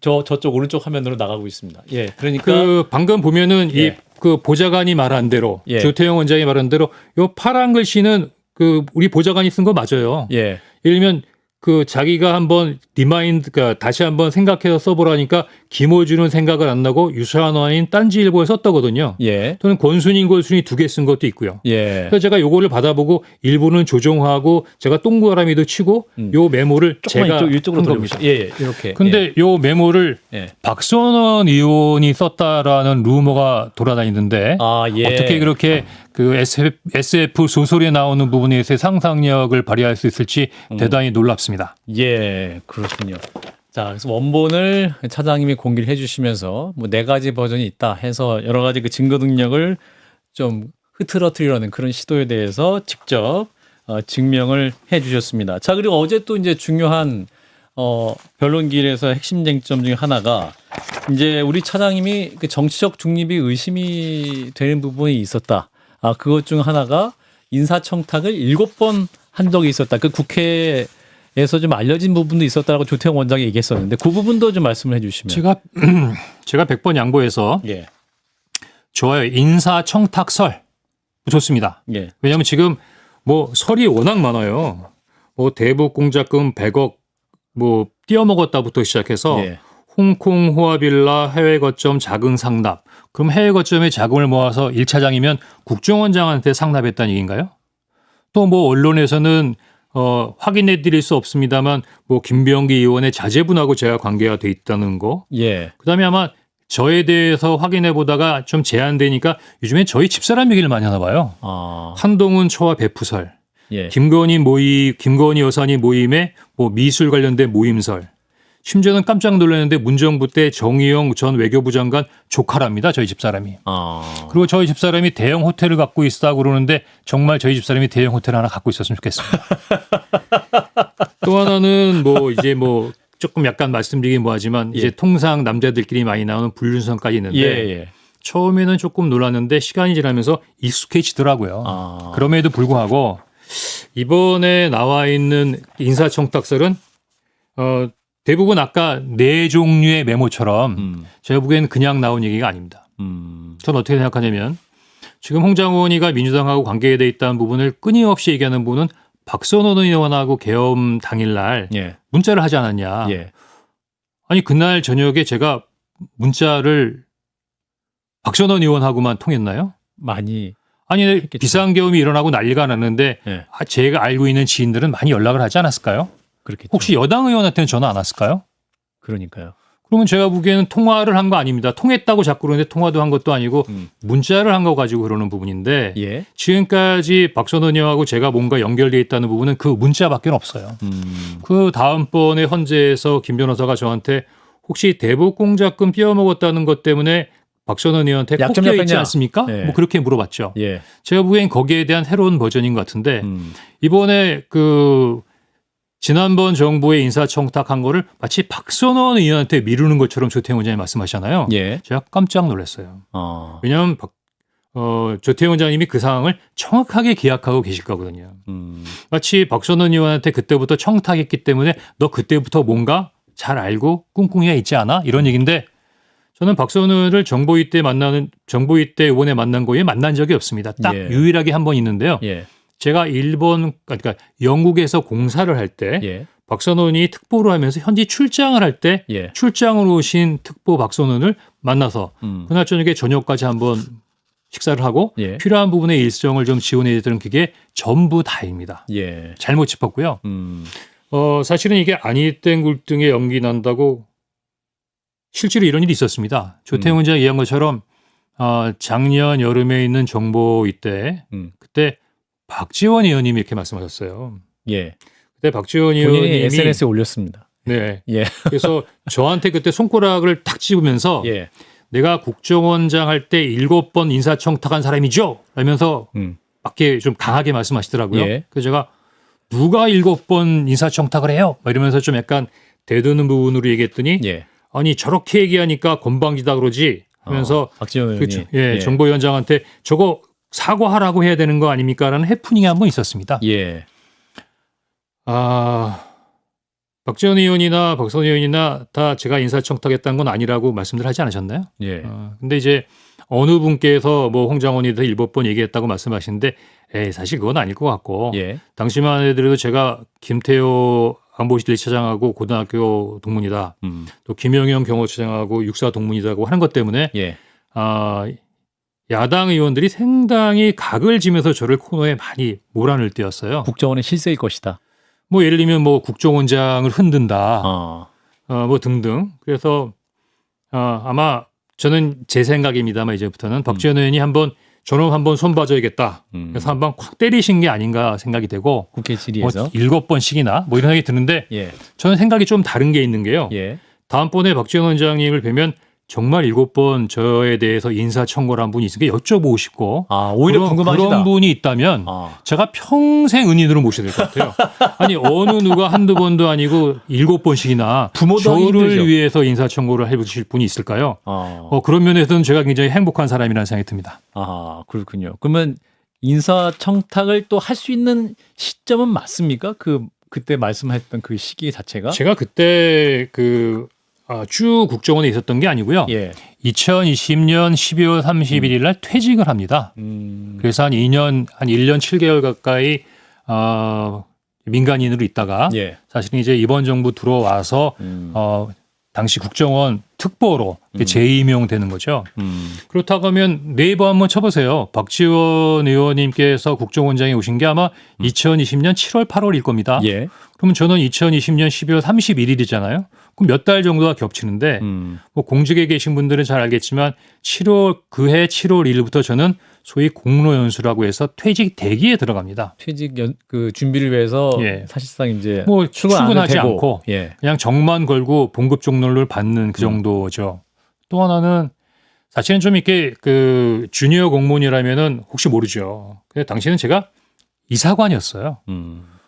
[SPEAKER 1] 저쪽 오른쪽 화면으로 나가고 있습니다. 예. 그러니까
[SPEAKER 2] 그 방금 보면은
[SPEAKER 1] 예.
[SPEAKER 2] 이 그 보좌관이 말한 대로
[SPEAKER 1] 예.
[SPEAKER 2] 조태영 원장이 말한 대로 요 파란 글씨는 그 우리 보좌관이 쓴 거 맞아요.
[SPEAKER 1] 예.
[SPEAKER 2] 예를 들면 그 자기가 한번 리마인드, 그러니까 다시 한번 생각해서 써보라니까 김호준은 생각을 안 나고 유산환인 딴지일보에 썼다거든요.
[SPEAKER 1] 예.
[SPEAKER 2] 또는 권순인, 골순이 두 개 쓴 것도 있고요.
[SPEAKER 1] 예.
[SPEAKER 2] 그래서 제가 요거를 받아보고 일부는 조정하고 제가 동그라미도 치고 요 메모를
[SPEAKER 1] 조금만
[SPEAKER 2] 제가
[SPEAKER 1] 이쪽으로
[SPEAKER 2] 한
[SPEAKER 1] 돌려보시죠.
[SPEAKER 2] 겁니다.
[SPEAKER 1] 예. 이렇게.
[SPEAKER 2] 근데 요 메모를
[SPEAKER 1] 예.
[SPEAKER 2] 박선원 의원이 썼다라는 루머가 돌아다니는데
[SPEAKER 1] 예.
[SPEAKER 2] 어떻게 그렇게 그 SF 소설에 나오는 부분에서의 상상력을 발휘할 수 있을지 대단히 놀랍습니다.
[SPEAKER 1] 예, 그렇군요. 자, 그래서 원본을 차장님이 공개를 해주시면서 뭐 4가지 버전이 있다 해서 여러 가지 그 증거 능력을 좀 흐트러뜨리려는 그런 시도에 대해서 직접 증명을 해주셨습니다. 자, 그리고 어제 또 이제 중요한 변론기일에서 핵심 쟁점 중에 하나가 이제 우리 차장님이 그 정치적 중립이 의심이 되는 부분이 있었다. 그것 중 하나가 인사청탁을 7번 한 적이 있었다. 그 국회에서 좀 알려진 부분도 있었다라고 조태영 원장이 얘기했었는데 그 부분도 좀 말씀을 해주시면.
[SPEAKER 2] 제가 100번 양보해서
[SPEAKER 1] 예.
[SPEAKER 2] 좋아요. 인사청탁설 좋습니다.
[SPEAKER 1] 예.
[SPEAKER 2] 왜냐하면 지금 뭐 설이 워낙 많아요. 뭐 대북공작금 100억 뭐 띄어먹었다부터 시작해서
[SPEAKER 1] 예.
[SPEAKER 2] 홍콩 호화빌라 해외 거점 자금 상납. 그럼 해외 거점에 자금을 모아서 1차장이면 국정원장한테 상납했다는 얘기인가요? 또 뭐 언론에서는 확인해 드릴 수 없습니다만 뭐 김병기 의원의 자제분하고 제가 관계가 돼 있다는 거.
[SPEAKER 1] 예.
[SPEAKER 2] 그다음에 아마 저에 대해서 확인해 보다가 좀 제한되니까 요즘에 저희 집사람 얘기를 많이 하나 봐요. 한동훈 초와 배프설.
[SPEAKER 1] 예.
[SPEAKER 2] 김건희 여사님 모임에 뭐 미술 관련된 모임설. 심지어는 깜짝 놀랐는데 문정부 때 정의용 전 외교부 장관 조카랍니다. 저희 집사람이. 그리고 저희 집사람이 대형 호텔을 갖고 있다고 그러는데 정말 저희 집사람이 대형 호텔 하나 갖고 있었으면 좋겠습니다. 또 하나는 뭐 이제 뭐 조금 약간 말씀드리긴 뭐하지만 이제 통상 남자들끼리 많이 나오는 불륜설까지 있는데
[SPEAKER 1] 예.
[SPEAKER 2] 처음에는 조금 놀랐는데 시간이 지나면서 익숙해지더라고요. 그럼에도 불구하고 이번에 나와 있는 인사청탁설은 대부분 아까 4종류의 메모처럼 제가 보기에는 그냥 나온 얘기가 아닙니다. 저는 어떻게 생각하냐면 지금 홍장원이가 민주당하고 관계돼 있다는 부분을 끊임없이 얘기하는 분은 박선원 의원하고 계엄 당일날
[SPEAKER 1] 예.
[SPEAKER 2] 문자를 하지 않았냐.
[SPEAKER 1] 예.
[SPEAKER 2] 아니 그날 저녁에 제가 문자를 박선원 의원하고만 통했나요?
[SPEAKER 1] 많이.
[SPEAKER 2] 아니
[SPEAKER 1] 했겠죠.
[SPEAKER 2] 비상계엄이 일어나고 난리가 났는데
[SPEAKER 1] 예.
[SPEAKER 2] 제가 알고 있는 지인들은 많이 연락을 하지 않았을까요?
[SPEAKER 1] 그렇겠죠.
[SPEAKER 2] 혹시 여당 의원한테는 전화 안 왔을까요?
[SPEAKER 1] 그러니까요.
[SPEAKER 2] 그러면 제가 보기에는 통화를 한 거 아닙니다. 통했다고 자꾸 그러는데 통화도 한 것도 아니고 문자를 한 거 가지고 그러는 부분인데
[SPEAKER 1] 예.
[SPEAKER 2] 지금까지 박선원 의원하고 제가 뭔가 연결돼 있다는 부분은 그 문자밖에 없어요. 그 다음번에 헌재에서 김 변호사가 저한테 혹시 대북공작금 띄어먹었다는 것 때문에 박선원 의원한테
[SPEAKER 1] 약점
[SPEAKER 2] 꼽혀 있지
[SPEAKER 1] 잡혔냐?
[SPEAKER 2] 않습니까?
[SPEAKER 1] 예.
[SPEAKER 2] 뭐 그렇게 물어봤죠.
[SPEAKER 1] 예.
[SPEAKER 2] 제가 보기엔 거기에 대한 새로운 버전인 것 같은데 이번에 그 지난번 정부의 인사청탁한 거를 마치 박선원 의원한테 미루는 것처럼 조태영 원장이 말씀하시잖아요.
[SPEAKER 1] 예.
[SPEAKER 2] 제가 깜짝 놀랐어요.
[SPEAKER 1] 어.
[SPEAKER 2] 왜냐하면 조태영 원장님이 그 상황을 정확하게 기억하고 계실 거거든요. 마치 박선원 의원한테 그때부터 청탁했기 때문에 너 그때부터 뭔가 잘 알고 꿍꿍이가 있지 않아? 이런 얘기인데 저는 박선원을 정보위 때 의원에 만난 거에 만난 적이 없습니다. 딱
[SPEAKER 1] 예.
[SPEAKER 2] 유일하게 한 번 있는데요.
[SPEAKER 1] 예.
[SPEAKER 2] 제가 그러니까 영국에서 공사를 할 때
[SPEAKER 1] 예.
[SPEAKER 2] 박선원이 특보로 하면서 현지 출장을 할 때
[SPEAKER 1] 예.
[SPEAKER 2] 출장으로 오신 특보 박선원을 만나서 그날 저녁에 저녁까지 한번 식사를 하고
[SPEAKER 1] 예.
[SPEAKER 2] 필요한 부분의 일정을 좀 지원해 드리는 그게 전부 다입니다.
[SPEAKER 1] 예.
[SPEAKER 2] 잘못 짚었고요. 사실은 이게 아니 땡 굴등에 연기 난다고 실제로 이런 일이 있었습니다. 조태영 원장이 얘기한 것처럼 작년 여름에 있는 정보위 때 그때 박지원 의원님이 이렇게 말씀하셨어요.
[SPEAKER 1] 예.
[SPEAKER 2] 그때 박지원
[SPEAKER 1] 본인이
[SPEAKER 2] 의원님이
[SPEAKER 1] SNS에 올렸습니다.
[SPEAKER 2] 네.
[SPEAKER 1] 예.
[SPEAKER 2] 그래서 저한테 그때 손가락을 탁 집으면서
[SPEAKER 1] 예.
[SPEAKER 2] 내가 국정원장 할 때 7번 인사청탁한 사람이죠? 라면서 밖에 좀 강하게 말씀하시더라고요.
[SPEAKER 1] 예.
[SPEAKER 2] 그래서 제가 누가 7번 인사청탁을 해요? 막 이러면서 좀 약간 대드는 부분으로 얘기했더니
[SPEAKER 1] 예.
[SPEAKER 2] 아니 저렇게 얘기하니까 건방지다 그러지 하면서
[SPEAKER 1] 박지원 의원이
[SPEAKER 2] 예, 정보위원장한테 저거 사과하라고 해야 되는 거 아닙니까라는 해프닝이 한 번 있었습니다.
[SPEAKER 1] 예.
[SPEAKER 2] 박지원 의원이나 박선 의원이나 다 제가 인사청탁했다는 건 아니라고 말씀들 하지 않으셨나요?
[SPEAKER 1] 예.
[SPEAKER 2] 근데 이제 어느 분께서 뭐 홍장원이 더 일곱 번 얘기했다고 말씀하시는데 사실 그건 아닐 것 같고
[SPEAKER 1] 예.
[SPEAKER 2] 당시만 해도 제가 김태호 안보실 1차장하고 고등학교 동문이다. 또 김영영 경호처장하고 육사 동문이다고 하는 것 때문에
[SPEAKER 1] 예.
[SPEAKER 2] 야당 의원들이 상당히 각을 지면서 저를 코너에 많이 몰아넣을 때였어요.
[SPEAKER 1] 국정원의 실세일 것이다.
[SPEAKER 2] 뭐 예를 들면 뭐 국정원장을 흔든다. 뭐 등등. 그래서 아마 저는 제 생각입니다만 이제부터는 박지원 의원이 한번 저놈 한번 손봐줘야겠다. 그래서 한번 콱 때리신 게 아닌가 생각이 되고
[SPEAKER 1] 국회 질의에서
[SPEAKER 2] 뭐 7번씩이나 뭐 이런 생각이 드는데
[SPEAKER 1] 예.
[SPEAKER 2] 저는 생각이 좀 다른 게 있는 게요.
[SPEAKER 1] 예.
[SPEAKER 2] 다음번에 박지원 원장님을 뵈면 정말 7번 저에 대해서 인사청구를 한 분이 있으니까 여쭤보고 싶고
[SPEAKER 1] 오히려 궁금하시다.
[SPEAKER 2] 그런 분이 있다면 제가 평생 은인으로 모셔야 될 것 같아요. 아니 어느 누가 한두 번도 아니고 7번씩이나
[SPEAKER 1] 부모도 하기
[SPEAKER 2] 저를
[SPEAKER 1] 힘들죠.
[SPEAKER 2] 위해서 인사청구를 해주실 분이 있을까요? 그런 면에서는 제가 굉장히 행복한 사람이라는 생각이 듭니다.
[SPEAKER 1] 그렇군요. 그러면 인사청탁을 또 할 수 있는 시점은 맞습니까? 그때 말씀했던 그 시기 자체가?
[SPEAKER 2] 제가 그때 쭉 국정원에 있었던 게 아니고요.
[SPEAKER 1] 예.
[SPEAKER 2] 2020년 12월 31일 날 퇴직을 합니다. 그래서 한 1년 7개월 가까이 민간인으로 있다가
[SPEAKER 1] 예.
[SPEAKER 2] 사실은 이제 이번 정부 들어와서 당시 국정원 특보로 재임용되는 거죠. 그렇다고 하면 네이버 한번 쳐보세요. 박지원 의원님께서 국정원장에 오신 게 아마 2020년 7월 8월일 겁니다.
[SPEAKER 1] 예.
[SPEAKER 2] 그러면 저는 2020년 12월 31일이잖아요. 그럼 몇 달 정도가 겹치는데 뭐 공직에 계신 분들은 잘 알겠지만 그해 7월 1일부터 저는 소위 공로연수라고 해서 퇴직 대기에 들어갑니다.
[SPEAKER 1] 퇴직 준비를 위해서
[SPEAKER 2] 예.
[SPEAKER 1] 사실상 이제
[SPEAKER 2] 뭐 출근하지
[SPEAKER 1] 되고.
[SPEAKER 2] 않고
[SPEAKER 1] 예.
[SPEAKER 2] 그냥 정만 걸고 봉급 종료를 받는 그 정도죠. 또 하나는 사실은 좀 이렇게 주니어 공무원이라면은 혹시 모르죠. 근데 당시에는 제가 이사관이었어요.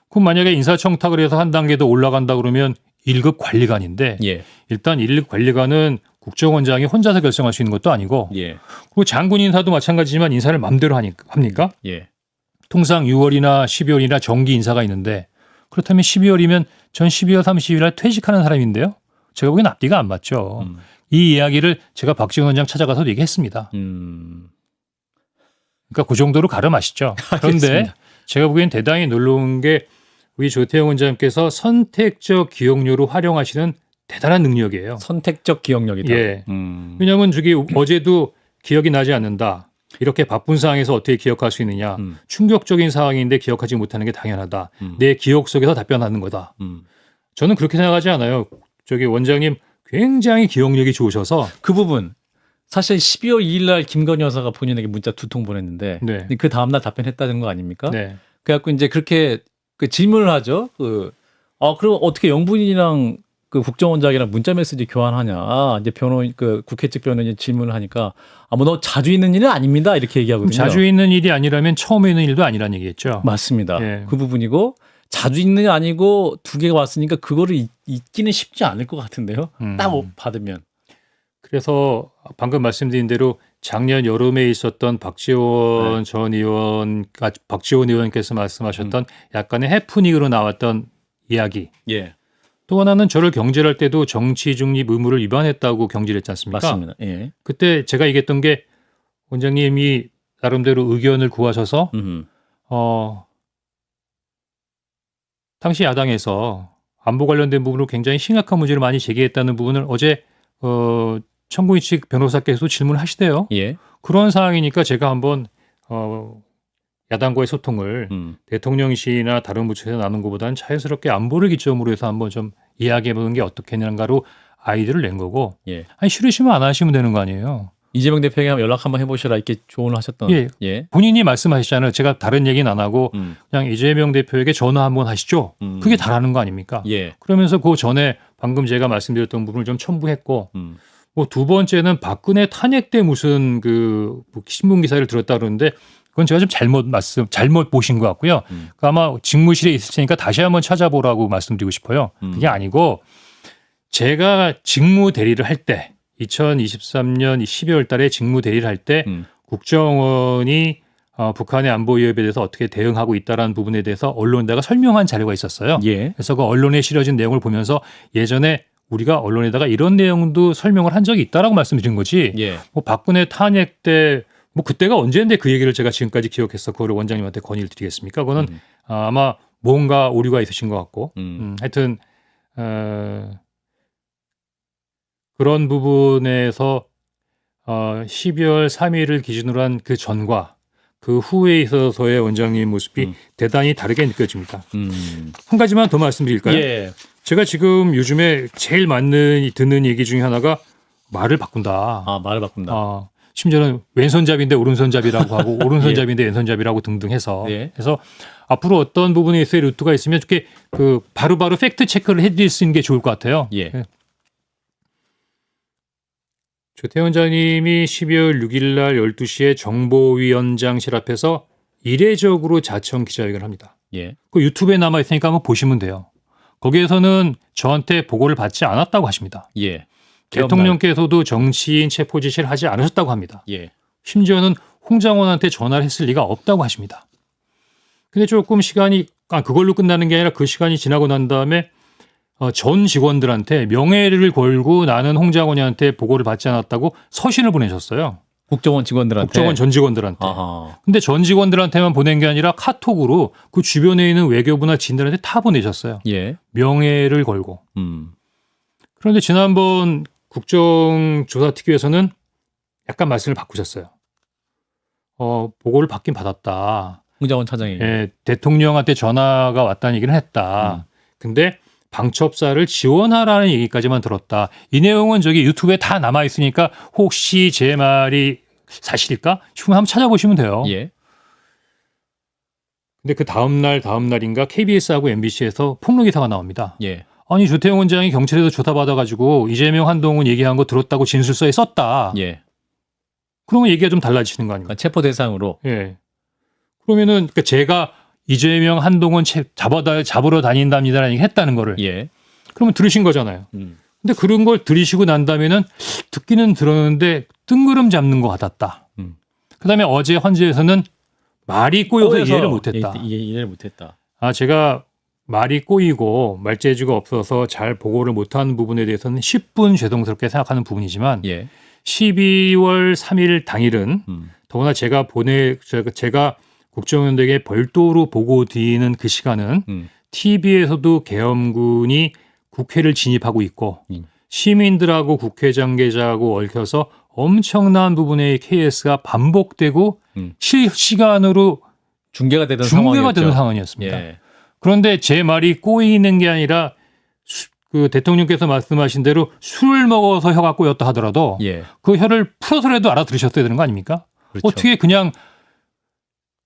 [SPEAKER 2] 그럼 만약에 인사청탁을 해서 한 단계 더 올라간다 그러면 1급 관리관인데
[SPEAKER 1] 예.
[SPEAKER 2] 일단 1급 관리관은 국정원장이 혼자서 결정할 수 있는 것도 아니고
[SPEAKER 1] 예.
[SPEAKER 2] 그리고 장군 인사도 마찬가지지만 인사를 마음대로 합니까?
[SPEAKER 1] 예.
[SPEAKER 2] 통상 6월이나 12월이나 정기 인사가 있는데 그렇다면 12월이면 전 12월 30일 날 퇴직하는 사람인데요. 제가 보기엔 앞뒤가 안 맞죠. 이 이야기를 제가 박지원 원장 찾아가서 얘기했습니다. 그러니까 그 정도로 가름하시죠. 그런데
[SPEAKER 1] 알겠습니다.
[SPEAKER 2] 제가 보기엔 대단히 놀라운 게 우리 조태영 원장님께서 선택적 기억력으로 활용하시는 대단한 능력이에요.
[SPEAKER 1] 선택적 기억력이다.
[SPEAKER 2] 예. 왜냐하면 어제도 기억이 나지 않는다. 이렇게 바쁜 상황에서 어떻게 기억할 수 있느냐. 충격적인 상황인데 기억하지 못하는 게 당연하다. 내 기억 속에서 답변하는 거다. 저는 그렇게 생각하지 않아요. 원장님 굉장히 기억력이 좋으셔서
[SPEAKER 1] 그 부분 사실 12월 2일 날 김건희 여사가 본인에게 문자 2통 보냈는데
[SPEAKER 2] 네.
[SPEAKER 1] 그 다음 날 답변했다는 거 아닙니까?
[SPEAKER 2] 네.
[SPEAKER 1] 그래갖고 이제 그렇게 질문을 하죠. 그럼 어떻게 영부인이랑 국정원장이랑 문자 메시지 교환하냐? 이제 국회 측 변호인이 질문을 하니까 뭐 너 자주 있는 일은 아닙니다. 이렇게 얘기하거든요.
[SPEAKER 2] 자주 있는 일이 아니라면 처음에 있는 일도 아니라는 얘기겠죠.
[SPEAKER 1] 맞습니다.
[SPEAKER 2] 예.
[SPEAKER 1] 그 부분이고 자주 있는 게 아니고 2개가 왔으니까 그거를 잊기는 쉽지 않을 것 같은데요. 딱 받으면.
[SPEAKER 2] 그래서 방금 말씀드린 대로 작년 여름에 있었던 박지원 전 의원, 박지원 의원께서 말씀하셨던 약간의 해프닝으로 나왔던 이야기.
[SPEAKER 1] 예.
[SPEAKER 2] 또 하나는 저를 경질할 때도 정치 중립 의무를 위반했다고 경질했지 않습니까?
[SPEAKER 1] 맞습니다. 예.
[SPEAKER 2] 그때 제가 얘기했던 게 원장님이 나름대로 의견을 구하셔서 당시 야당에서 안보 관련된 부분으로 굉장히 심각한 문제를 많이 제기했다는 부분을 어제 청구인 측 변호사께서도 질문하시대요.
[SPEAKER 1] 예.
[SPEAKER 2] 그런 상황이니까 제가 한번 야당과의 소통을 대통령실이나 다른 부처에서 나눈 것보다는 자연스럽게 안보를 기점으로 해서 한번 좀 이야기해보는 게 어떻겠는가로 아이디어를 낸 거고
[SPEAKER 1] 예.
[SPEAKER 2] 아니 싫으시면 안 하시면 되는 거 아니에요.
[SPEAKER 1] 이재명 대표에게 연락 한번 해보시라 이렇게 조언을 하셨던.
[SPEAKER 2] 예.
[SPEAKER 1] 예.
[SPEAKER 2] 본인이 말씀하시잖아요. 제가 다른 얘기는 안 하고 그냥 이재명 대표에게 전화 한번 하시죠. 그게 다라는 거 아닙니까?
[SPEAKER 1] 예.
[SPEAKER 2] 그러면서 그 전에 방금 제가 말씀드렸던 부분을 좀 첨부했고 뭐 두 번째는 박근혜 탄핵 때 무슨 신문 기사를 들었다 그러는데 그건 제가 좀 잘못 보신 것 같고요. 아마 직무실에 있을 테니까 다시 한번 찾아보라고 말씀드리고 싶어요. 그게 아니고 제가 직무 대리를 할 때 2023년 12월 달에 직무 대리를 할 때 국정원이 북한의 안보 위협에 대해서 어떻게 대응하고 있다라는 부분에 대해서 언론에다가 설명한 자료가 있었어요.
[SPEAKER 1] 예.
[SPEAKER 2] 그래서 그 언론에 실어진 내용을 보면서 예전에 우리가 언론에다가 이런 내용도 설명을 한 적이 있다라고 말씀드린 거지.
[SPEAKER 1] 예.
[SPEAKER 2] 뭐 박근혜 탄핵 때 뭐 그때가 언제인데 그 얘기를 제가 지금까지 기억해서 그거를 원장님한테 건의를 드리겠습니까? 그거는 아마 뭔가 오류가 있으신 것 같고 하여튼 그런 부분에서 12월 3일을 기준으로 한 그 전과 그 후에 있어서의 원장님 모습이 대단히 다르게 느껴집니다. 한 가지만 더 말씀드릴까요?
[SPEAKER 1] 예.
[SPEAKER 2] 제가 지금 요즘에 제일 듣는 얘기 중에 하나가 말을 바꾼다.
[SPEAKER 1] 아, 말을 바꾼다.
[SPEAKER 2] 심지어는 왼손잡이인데 오른손잡이라고 하고 오른손잡이인데 왼손잡이라고 등등 해서
[SPEAKER 1] 예.
[SPEAKER 2] 그래서 앞으로 어떤 부분에 있어야 루트가 있으면 이렇게 그 바로바로 팩트 체크를 해드릴 수 있는 게 좋을 것 같아요.
[SPEAKER 1] 예.
[SPEAKER 2] 조태원 원장님이 12월 6일 날 12시에 정보위원장실 앞에서 이례적으로 자청 기자회견을 합니다.
[SPEAKER 1] 예.
[SPEAKER 2] 그 유튜브에 남아 있으니까 한번 보시면 돼요. 거기에서는 저한테 보고를 받지 않았다고 하십니다.
[SPEAKER 1] 예.
[SPEAKER 2] 대통령께서도 정치인 체포 지시를 하지 않으셨다고 합니다.
[SPEAKER 1] 예.
[SPEAKER 2] 심지어는 홍장원한테 전화를 했을 리가 없다고 하십니다. 근데 조금 시간이 그걸로 끝나는 게 아니라 그 시간이 지나고 난 다음에 전 직원들한테 명예를 걸고 나는 홍장원한테 보고를 받지 않았다고 서신을 보내셨어요.
[SPEAKER 1] 국정원 직원들한테.
[SPEAKER 2] 국정원 전 직원들한테.
[SPEAKER 1] 아하.
[SPEAKER 2] 근데 전 직원들한테만 보낸 게 아니라 카톡으로 그 주변에 있는 외교부나 진들한테 다 보내셨어요.
[SPEAKER 1] 예.
[SPEAKER 2] 명예를 걸고. 그런데 지난번 국정조사특위에서는 약간 말씀을 바꾸셨어요. 보고를 받긴 받았다.
[SPEAKER 1] 홍장원 차장이.
[SPEAKER 2] 예, 대통령한테 전화가 왔다는 얘기는 했다. 근데 방첩사를 지원하라는 얘기까지만 들었다. 이 내용은 저기 유튜브에 다 남아 있으니까 혹시 제 말이 사실일까 싶으면 한번 찾아보시면 돼요.
[SPEAKER 1] 예.
[SPEAKER 2] 근데 그 다음날인가 KBS하고 MBC에서 폭로 기사가 나옵니다.
[SPEAKER 1] 예.
[SPEAKER 2] 아니 조태용 원장이 경찰에서 조사받아가지고 이재명 한동훈 얘기한 거 들었다고 진술서에 썼다.
[SPEAKER 1] 예.
[SPEAKER 2] 그러면 얘기가 좀 달라지는 거 아닙니까?
[SPEAKER 1] 그러니까 체포 대상으로.
[SPEAKER 2] 예. 그러면은 그러니까 제가 이재명 한동훈 잡으러 다닌답니다라는 얘기 했다는 거를.
[SPEAKER 1] 예.
[SPEAKER 2] 그러면 들으신 거잖아요. 근데 그런 걸 들으시고 난 다음에는 듣기는 들었는데 뜬구름 잡는 것 같았다. 그다음에 어제 헌재에서는 말이 꼬여서 이해를 못했다.
[SPEAKER 1] 이해를 못했다.
[SPEAKER 2] 제가 말이 꼬이고 말재주가 없어서 잘 보고를 못한 부분에 대해서는 10분 죄송스럽게 생각하는 부분이지만
[SPEAKER 1] 예.
[SPEAKER 2] 12월 3일 당일은 더구나 제가 국정원에게 별도로 보고 드리는 그 시간은 TV에서도 계엄군이 국회를 진입하고 있고 시민들하고 국회장계자하고 얽혀서 엄청난 부분의 케이스가 반복되고 실시간으로
[SPEAKER 1] 중계가 되는
[SPEAKER 2] 상황이었습니다.
[SPEAKER 1] 예.
[SPEAKER 2] 그런데 제 말이 꼬이는 게 아니라 그 대통령께서 말씀하신 대로 술을 먹어서 혀가 꼬였다 하더라도
[SPEAKER 1] 예.
[SPEAKER 2] 그 혀를 풀어서라도 알아들으셨어야 되는 거 아닙니까?
[SPEAKER 1] 그렇죠.
[SPEAKER 2] 어떻게 그냥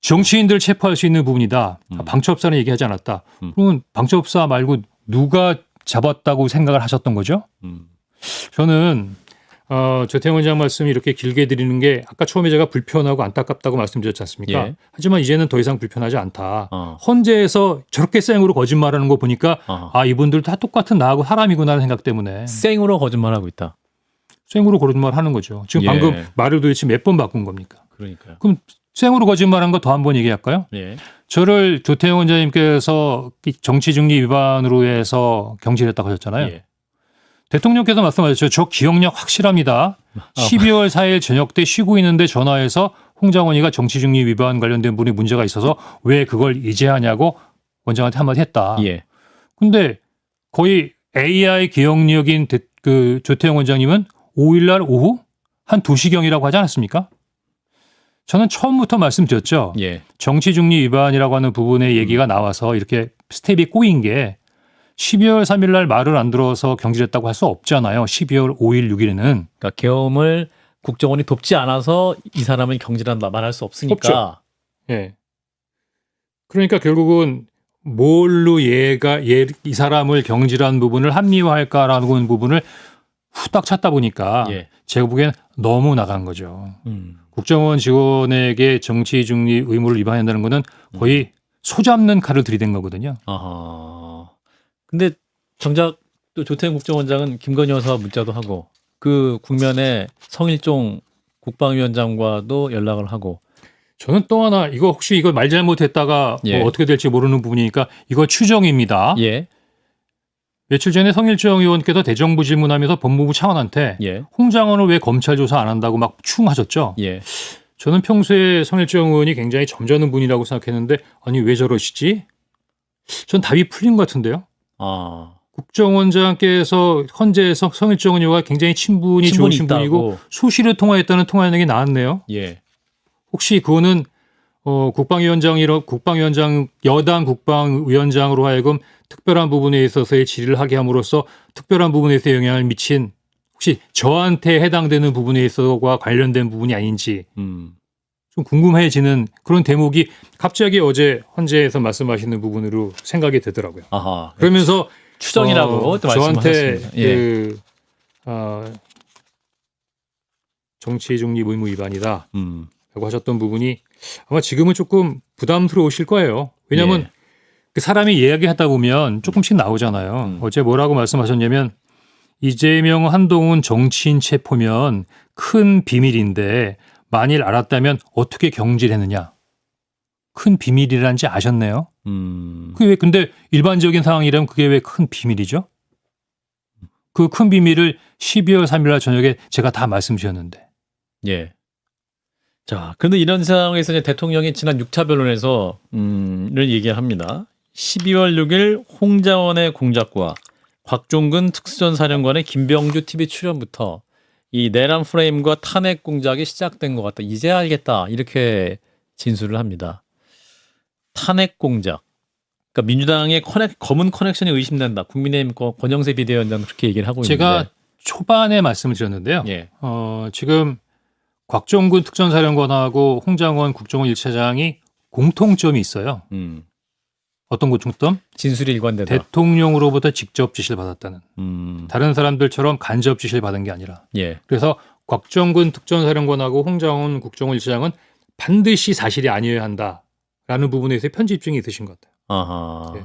[SPEAKER 2] 정치인들 체포할 수 있는 부분이다. 방첩사는 얘기하지 않았다. 그러면 방첩사 말고 누가 잡았다고 생각을 하셨던 거죠? 저는 조태원 원장 말씀 이렇게 길게 드리는 게 아까 처음에 제가 불편하고 안타깝다고 말씀드렸지 않습니까?
[SPEAKER 1] 예.
[SPEAKER 2] 하지만 이제는 더 이상 불편하지 않다. 헌재에서 저렇게 생으로 거짓말하는 거 보니까 이분들 다 똑같은 나하고 사람이구나라는 생각 때문에
[SPEAKER 1] 생으로 거짓말하고 있다.
[SPEAKER 2] 생으로 거짓말하는 거죠. 지금
[SPEAKER 1] 예.
[SPEAKER 2] 방금 말을 도대체 몇 번 바꾼 겁니까?
[SPEAKER 1] 그러니까요.
[SPEAKER 2] 그럼 생으로 거짓말한 거 더 한 번 얘기할까요?
[SPEAKER 1] 예.
[SPEAKER 2] 저를 조태원 원장님께서 정치중립 위반으로 해서 경질했다고 하셨잖아요.
[SPEAKER 1] 예.
[SPEAKER 2] 대통령께서 말씀하셨죠. 저 기억력 확실합니다. 12월 4일 저녁 때 쉬고 있는데 전화해서 홍장원이가 정치중립 위반 관련된 분이 문제가 있어서 왜 그걸 이제 하냐고 원장한테 한마디 했다.
[SPEAKER 1] 예.
[SPEAKER 2] 근데 거의 AI 기억력인 그 조태영 원장님은 5일날 오후 한 2시경이라고 하지 않았습니까? 저는 처음부터 말씀드렸죠.
[SPEAKER 1] 예.
[SPEAKER 2] 정치중립 위반이라고 하는 부분의 얘기가 나와서 이렇게 스텝이 꼬인 게 12월 3일 날 말을 안 들어서 경질했다고 할 수 없잖아요. 12월 5일, 6일에는.
[SPEAKER 1] 그러니까 계엄을 국정원이 돕지 않아서 이 사람을 경질한다 말할 수 없으니까.
[SPEAKER 2] 없죠. 예. 그러니까 결국은 뭘로 이 사람을 경질한 부분을 합리화할까라는 부분을 후딱 찾다 보니까
[SPEAKER 1] 예.
[SPEAKER 2] 제가 보기엔 너무 나간 거죠. 국정원 직원에게 정치 중립 의무를 위반한다는 거는 거의 소 잡는 칼을 들이댄 거거든요.
[SPEAKER 1] 아하. 근데 정작 또 조태영 국정원장은 김건희 여사와 문자도 하고 그 국면에 성일종 국방위원장과도 연락을 하고.
[SPEAKER 2] 저는 또 하나 이거 혹시 이거 말 잘못했다가
[SPEAKER 1] 예.
[SPEAKER 2] 뭐 어떻게 될지 모르는 부분이니까 이거 추정입니다.
[SPEAKER 1] 예.
[SPEAKER 2] 며칠 전에 성일종 의원께서 대정부 질문하면서 법무부 차관한테
[SPEAKER 1] 예.
[SPEAKER 2] 홍 장관을 왜 검찰 조사 안 한다고 막 충하셨죠.
[SPEAKER 1] 예.
[SPEAKER 2] 저는 평소에 성일종 의원이 굉장히 점잖은 분이라고 생각했는데 아니 왜 저러시지? 전 답이 풀린 것 같은데요.
[SPEAKER 1] 아.
[SPEAKER 2] 국정원장께서 헌재에서 성일종 의원과 굉장히 친분이 좋으신
[SPEAKER 1] 있다고.
[SPEAKER 2] 분이고 수시로 통화했다는 통화 내용이 나왔네요.
[SPEAKER 1] 예.
[SPEAKER 2] 혹시 그거는 국방위원장 여당 국방위원장으로 하여금 특별한 부분에 있어서의 질의를 하게 함으로써 특별한 부분에서 영향을 미친 혹시 저한테 해당되는 부분에 있어서와 관련된 부분이 아닌지 좀 궁금해지는 그런 대목이 갑자기 어제 헌재에서 말씀하시는 부분으로 생각이 되더라고요.
[SPEAKER 1] 아하.
[SPEAKER 2] 그러면서
[SPEAKER 1] 추정이라고 또
[SPEAKER 2] 저한테
[SPEAKER 1] 말씀하셨습니다. 예.
[SPEAKER 2] 정치 중립 의무 위반이다.
[SPEAKER 1] 음.
[SPEAKER 2] 라고 하셨던 부분이 아마 지금은 조금 부담스러우실 거예요. 왜냐하면
[SPEAKER 1] 예.
[SPEAKER 2] 그 사람이 이야기하다 보면 조금씩 나오잖아요. 어제 뭐라고 말씀하셨냐면 이재명, 한동훈 정치인 체포면 큰 비밀인데 만일 알았다면 어떻게 경질했느냐. 큰 비밀이란지 아셨네요. 그게 왜 근데 일반적인 상황이라면 그게 왜 큰 비밀이죠? 그 큰 비밀을 12월 3일 날 저녁에 제가 다 말씀드렸는데.
[SPEAKER 1] 예. 자, 근데 이런 상황에서 이제 대통령이 지난 6차 변론에서 를 얘기합니다. 12월 6일 홍장원의 공작과 곽종근 특수전사령관의 김병주 TV 출연부터 이 내란 프레임과 탄핵 공작이 시작된 것 같다. 이제 알겠다. 이렇게 진술을 합니다. 탄핵 공작. 그러니까 민주당의 검은 커넥션이 의심된다. 국민의힘 권영세 비대위원장 그렇게 얘기를 하고 있는데.
[SPEAKER 2] 제가 초반에 말씀을 드렸는데요.
[SPEAKER 1] 예.
[SPEAKER 2] 지금 곽종근 특전사령관하고 홍장원 국정원 1차장이 공통점이 있어요. 어떤 공통점?
[SPEAKER 1] 진술이 일관되다.
[SPEAKER 2] 대통령으로부터 직접 지시를 받았다는. 다른 사람들처럼 간접 지시를 받은 게 아니라.
[SPEAKER 1] 예.
[SPEAKER 2] 그래서 곽종근 특전사령관하고 홍장원 국정원 1차장은 반드시 사실이 아니어야 한다라는 부분에서 편집증이 있으신 것 같아요.
[SPEAKER 1] 아하.
[SPEAKER 2] 네.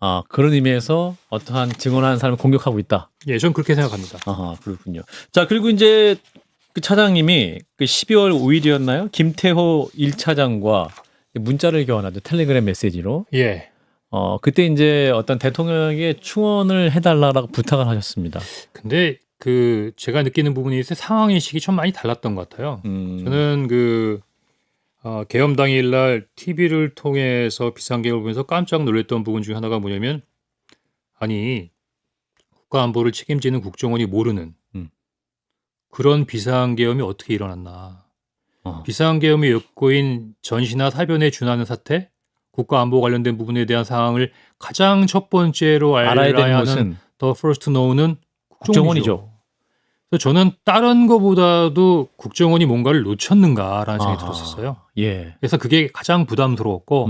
[SPEAKER 1] 아, 그런 의미에서 어떠한 증언하는 사람을 공격하고 있다.
[SPEAKER 2] 예, 저는 그렇게 생각합니다.
[SPEAKER 1] 아하, 그렇군요. 자, 그리고 이제 그 차장님이 그 12월 5일이었나요? 김태호 1차장과 문자를 교환하죠. 텔레그램 메시지로.
[SPEAKER 2] 예.
[SPEAKER 1] 그때 이제 어떤 대통령에게 충원을 해달라고 부탁을 하셨습니다.
[SPEAKER 2] 근데 제가 느끼는 부분이 있어요. 상황 인식이 좀 많이 달랐던 것 같아요. 저는 계엄 당일날 TV를 통해서 비상계엄을 보면서 깜짝 놀랐던 부분 중에 하나가 뭐냐면 아니 국가안보를 책임지는 국정원이 모르는 그런 비상계엄이 어떻게 일어났나. 비상계엄이 엮고인 전시나 사변에 준하는 사태, 국가안보 관련된 부분에 대한 사항을 가장 첫 번째로
[SPEAKER 1] 알아야 되는
[SPEAKER 2] 하는
[SPEAKER 1] 것은
[SPEAKER 2] The First Know는
[SPEAKER 1] 국정원이죠.
[SPEAKER 2] 그래서 저는 다른 것보다도 국정원이 뭔가를 놓쳤는가라는 생각이 들었었어요.
[SPEAKER 1] 예.
[SPEAKER 2] 그래서 그게 가장 부담스러웠고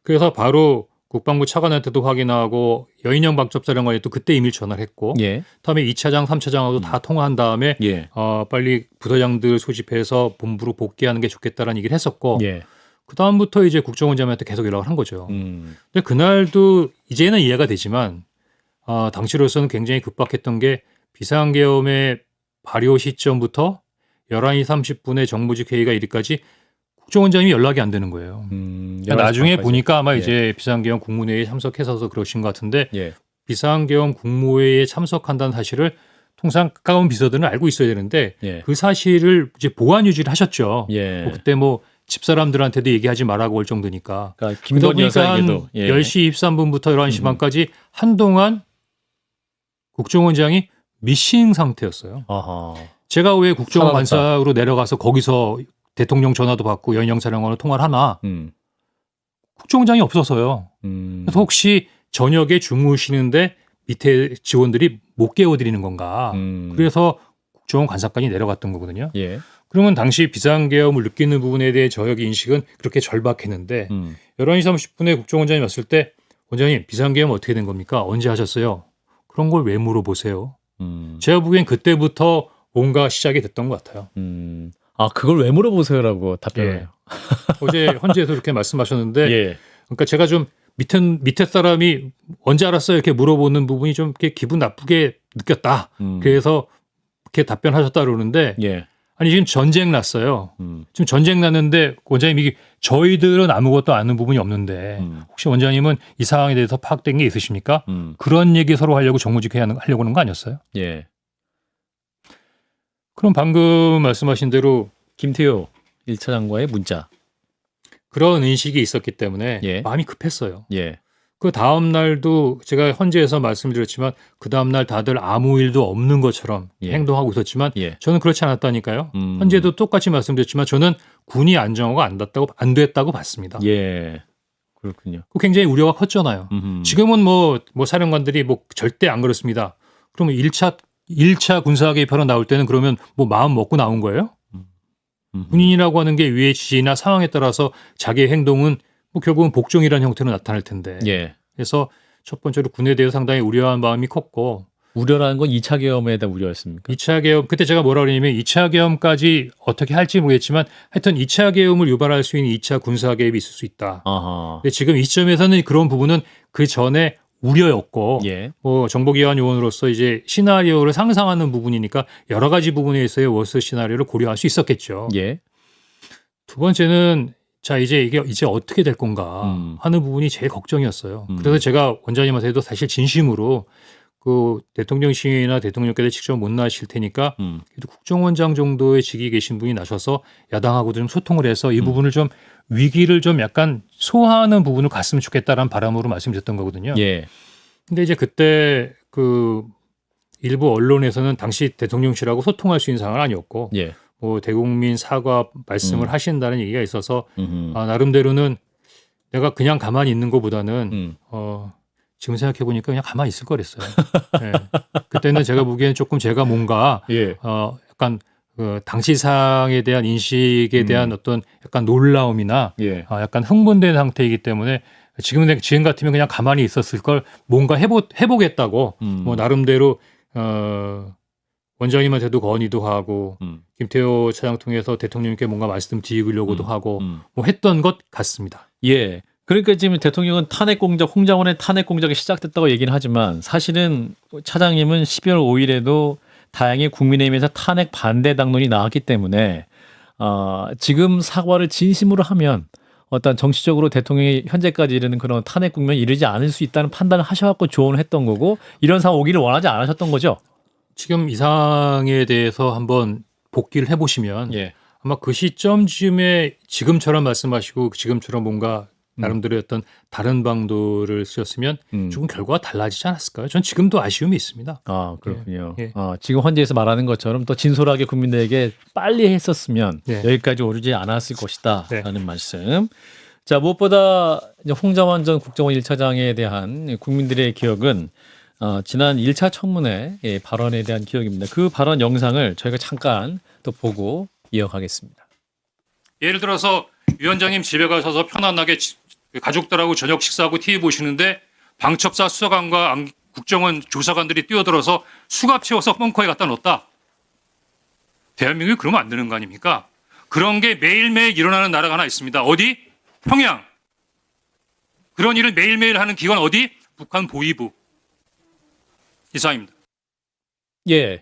[SPEAKER 2] 그래서 바로 국방부 차관한테도 확인하고 여인영 방첩사령관에도 그때 이미 전화를 했고
[SPEAKER 1] 예.
[SPEAKER 2] 다음에 2차장, 3차장하고도 다 통화한 다음에
[SPEAKER 1] 예.
[SPEAKER 2] 빨리 부서장들 소집해서 본부로 복귀하는 게 좋겠다라는 얘기를 했었고
[SPEAKER 1] 예.
[SPEAKER 2] 그다음부터 이제 국정원장한테 계속 연락을 한 거죠. 근데 그날도 이제는 이해가 되지만 당시로서는 굉장히 급박했던 게 비상계엄의 발효 시점부터 11시 30분에 정무직 회의가 이르기까지 국정원장이 연락이 안 되는 거예요. 나중에 보니까 아마 이제 비상계엄 국무회의에 참석해서 그러신 것 같은데
[SPEAKER 1] 예.
[SPEAKER 2] 비상계엄 국무회의에 참석한다는 사실을 통상 가까운 비서들은 알고 있어야 되는데
[SPEAKER 1] 예.
[SPEAKER 2] 그 사실을 이제 보안 유지를 하셨죠.
[SPEAKER 1] 예.
[SPEAKER 2] 그때 집사람들한테도 얘기하지 말라고 할 정도니까.
[SPEAKER 1] 그러니까 김건희 여사에게도
[SPEAKER 2] 10시 23분부터 11시 반까지 한동안 국정원장이 미싱 상태였어요.
[SPEAKER 1] 아하.
[SPEAKER 2] 제가 왜 국정원
[SPEAKER 1] 사라졌다.
[SPEAKER 2] 관사로 내려가서 거기서 대통령 전화도 받고 여인영 사령관을 통화를 하나 국정원장이 없어서요. 그래서 혹시 저녁에 주무시는데 밑에 직원들이 못 깨워드리는 건가. 그래서 국정원 관사까지 내려갔던 거거든요.
[SPEAKER 1] 예.
[SPEAKER 2] 그러면 당시 비상계엄을 느끼는 부분에 대해 저녁 인식은 그렇게 절박했는데 11시 30분에 국정원장이 왔을 때 원장님 비상계엄 어떻게 된 겁니까? 언제 하셨어요? 그런 걸 왜 물어보세요? 제가 보기엔 그때부터 뭔가 시작이 됐던 것 같아요.
[SPEAKER 1] 그걸 왜 물어보세요라고 답변해요.
[SPEAKER 2] 어제 헌재에서 그렇게 말씀하셨는데
[SPEAKER 1] 예.
[SPEAKER 2] 그러니까 제가 좀 밑에 사람이 언제 알았어요? 이렇게 물어보는 부분이 좀 이렇게 기분 나쁘게 느꼈다. 그래서 이렇게 답변하셨다 그러는데
[SPEAKER 1] 예.
[SPEAKER 2] 아니 지금 전쟁 났어요.
[SPEAKER 1] 음.
[SPEAKER 2] 지금 전쟁 났는데 원장님 이게 저희들은 아무것도 아는 부분이 없는데 혹시 원장님은 이 상황에 대해서 파악된 게 있으십니까? 그런 얘기 서로 하려고 정무직회 하려고 하는 거 아니었어요?
[SPEAKER 1] 예.
[SPEAKER 2] 그럼 방금 말씀하신 대로
[SPEAKER 1] 김태호 1차장과의 문자.
[SPEAKER 2] 그런 인식이 있었기 때문에
[SPEAKER 1] 예.
[SPEAKER 2] 마음이 급했어요.
[SPEAKER 1] 예.
[SPEAKER 2] 그 다음 날도 제가 헌재에서 말씀드렸지만 그 다음 날 다들 아무 일도 없는 것처럼
[SPEAKER 1] 예.
[SPEAKER 2] 행동하고 있었지만
[SPEAKER 1] 예.
[SPEAKER 2] 저는 그렇지 않았다니까요. 헌재도 똑같이 말씀드렸지만 저는 군이 안정화가 안 됐다고 봤습니다.
[SPEAKER 1] 예. 그렇군요.
[SPEAKER 2] 그 굉장히 우려가 컸잖아요. 지금은 뭐 사령관들이 뭐 절대 안 그렇습니다. 그러면 1차 군사 개입하러 나올 때는 그러면 뭐 마음 먹고 나온 거예요? 군인이라고 하는 게 위의 지시나 상황에 따라서 자기의 행동은 뭐 결국은 복종이라는 형태로 나타날 텐데.
[SPEAKER 1] 예.
[SPEAKER 2] 그래서 첫 번째로 군에 대해서 상당히 우려한 마음이 컸고
[SPEAKER 1] 우려라는 건 2차 계엄에 대한 우려였습니까?
[SPEAKER 2] 2차 계엄 그때 제가 뭐라 그러냐면 2차 계엄까지 어떻게 할지 모르겠지만 하여튼 2차 계엄을 유발할 수 있는 2차 군사 개입이 있을 수 있다.
[SPEAKER 1] 아하.
[SPEAKER 2] 근데 지금 이 시점에서는 그런 부분은 그 전에 우려였고
[SPEAKER 1] 예.
[SPEAKER 2] 뭐 정보기관 요원으로서 이제 시나리오를 상상하는 부분이니까 여러 가지 부분에서의 워스 시나리오를 고려할 수 있었겠죠.
[SPEAKER 1] 예.
[SPEAKER 2] 두 번째는 자 이제 어떻게 될 건가 하는 부분이 제일 걱정이었어요. 그래서 제가 원장님한테도 사실 진심으로 그 대통령실이나 대통령께서 직접 못 나실 테니까 그래도 국정원장 정도의 직위 계신 분이 나셔서 야당하고도 좀 소통을 해서 이 부분을 좀 위기를 좀 약간 소화하는 부분을 갔으면 좋겠다라는 바람으로 말씀드렸던 거거든요.
[SPEAKER 1] 예.
[SPEAKER 2] 근데 이제 그때 그 일부 언론에서는 당시 대통령실하고 소통할 수 있는 상황은 아니었고
[SPEAKER 1] 예.
[SPEAKER 2] 뭐 대국민 사과 말씀을 하신다는 얘기가 있어서
[SPEAKER 1] 음흠.
[SPEAKER 2] 나름대로는 내가 그냥 가만히 있는 것보다는 지금 생각해 보니까 그냥 가만히 있을 거랬어요. 네. 그때는 제가 보기에는 조금 제가 뭔가
[SPEAKER 1] 예.
[SPEAKER 2] 약간 그 당시상에 대한 인식에 대한 어떤 약간 놀라움이나
[SPEAKER 1] 예.
[SPEAKER 2] 약간 흥분된 상태이기 때문에 지금 같으면 그냥 가만히 있었을 걸 뭔가 해보겠다고 뭐 나름대로 원장님한테도 건의도 하고 김태호 차장 통해서 대통령께 뭔가 말씀 드리려고도 하고 뭐 했던 것 같습니다.
[SPEAKER 1] 예. 그러니까 지금 대통령은 탄핵 공작, 홍장원의 탄핵 공작이 시작됐다고 얘기는 하지만 사실은 차장님은 12월 5일에도 다행히 국민의힘에서 탄핵 반대 당론이 나왔기 때문에 지금 사과를 진심으로 하면 어떤 정치적으로 대통령이 현재까지 이르는 그런 탄핵 국면에 이르지 않을 수 있다는 판단을 하셔갖고 조언을 했던 거고 이런 상황 오기를 원하지 않으셨던 거죠.
[SPEAKER 2] 지금 이 상황에 대해서 한번 복기를 해보시면
[SPEAKER 1] 예.
[SPEAKER 2] 아마 그 시점쯤에 지금처럼 말씀하시고 지금처럼 뭔가 나름대로 어떤 다른 방도를 쓰셨으면 조금 결과가 달라지지 않았을까요? 전 지금도 아쉬움이 있습니다.
[SPEAKER 1] 아, 그렇군요.
[SPEAKER 2] 예.
[SPEAKER 1] 지금 헌재에서 말하는 것처럼 또 진솔하게 국민들에게 빨리 했었으면
[SPEAKER 2] 예.
[SPEAKER 1] 여기까지 오르지 않았을 것이다
[SPEAKER 2] 네.
[SPEAKER 1] 라는 말씀. 자, 무엇보다 이제 홍장원 전 국정원 1차장에 대한 국민들의 기억은 지난 1차 청문회 발언에 대한 기억입니다. 그 발언 영상을 저희가 잠깐 또 보고 이어가겠습니다.
[SPEAKER 2] 예를 들어서 위원장님 집에 가셔서 편안하게 가족들하고 저녁 식사하고 TV 보시는데 방첩사 수사관과 국정원 조사관들이 뛰어들어서 수갑 채워서 벙커에 갖다 넣었다. 대한민국이 그러면 안 되는 거 아닙니까? 그런 게 매일매일 일어나는 나라가 하나 있습니다. 어디? 평양. 그런 일을 매일매일 하는 기관 어디? 북한 보위부. 이상입니다.
[SPEAKER 1] 예.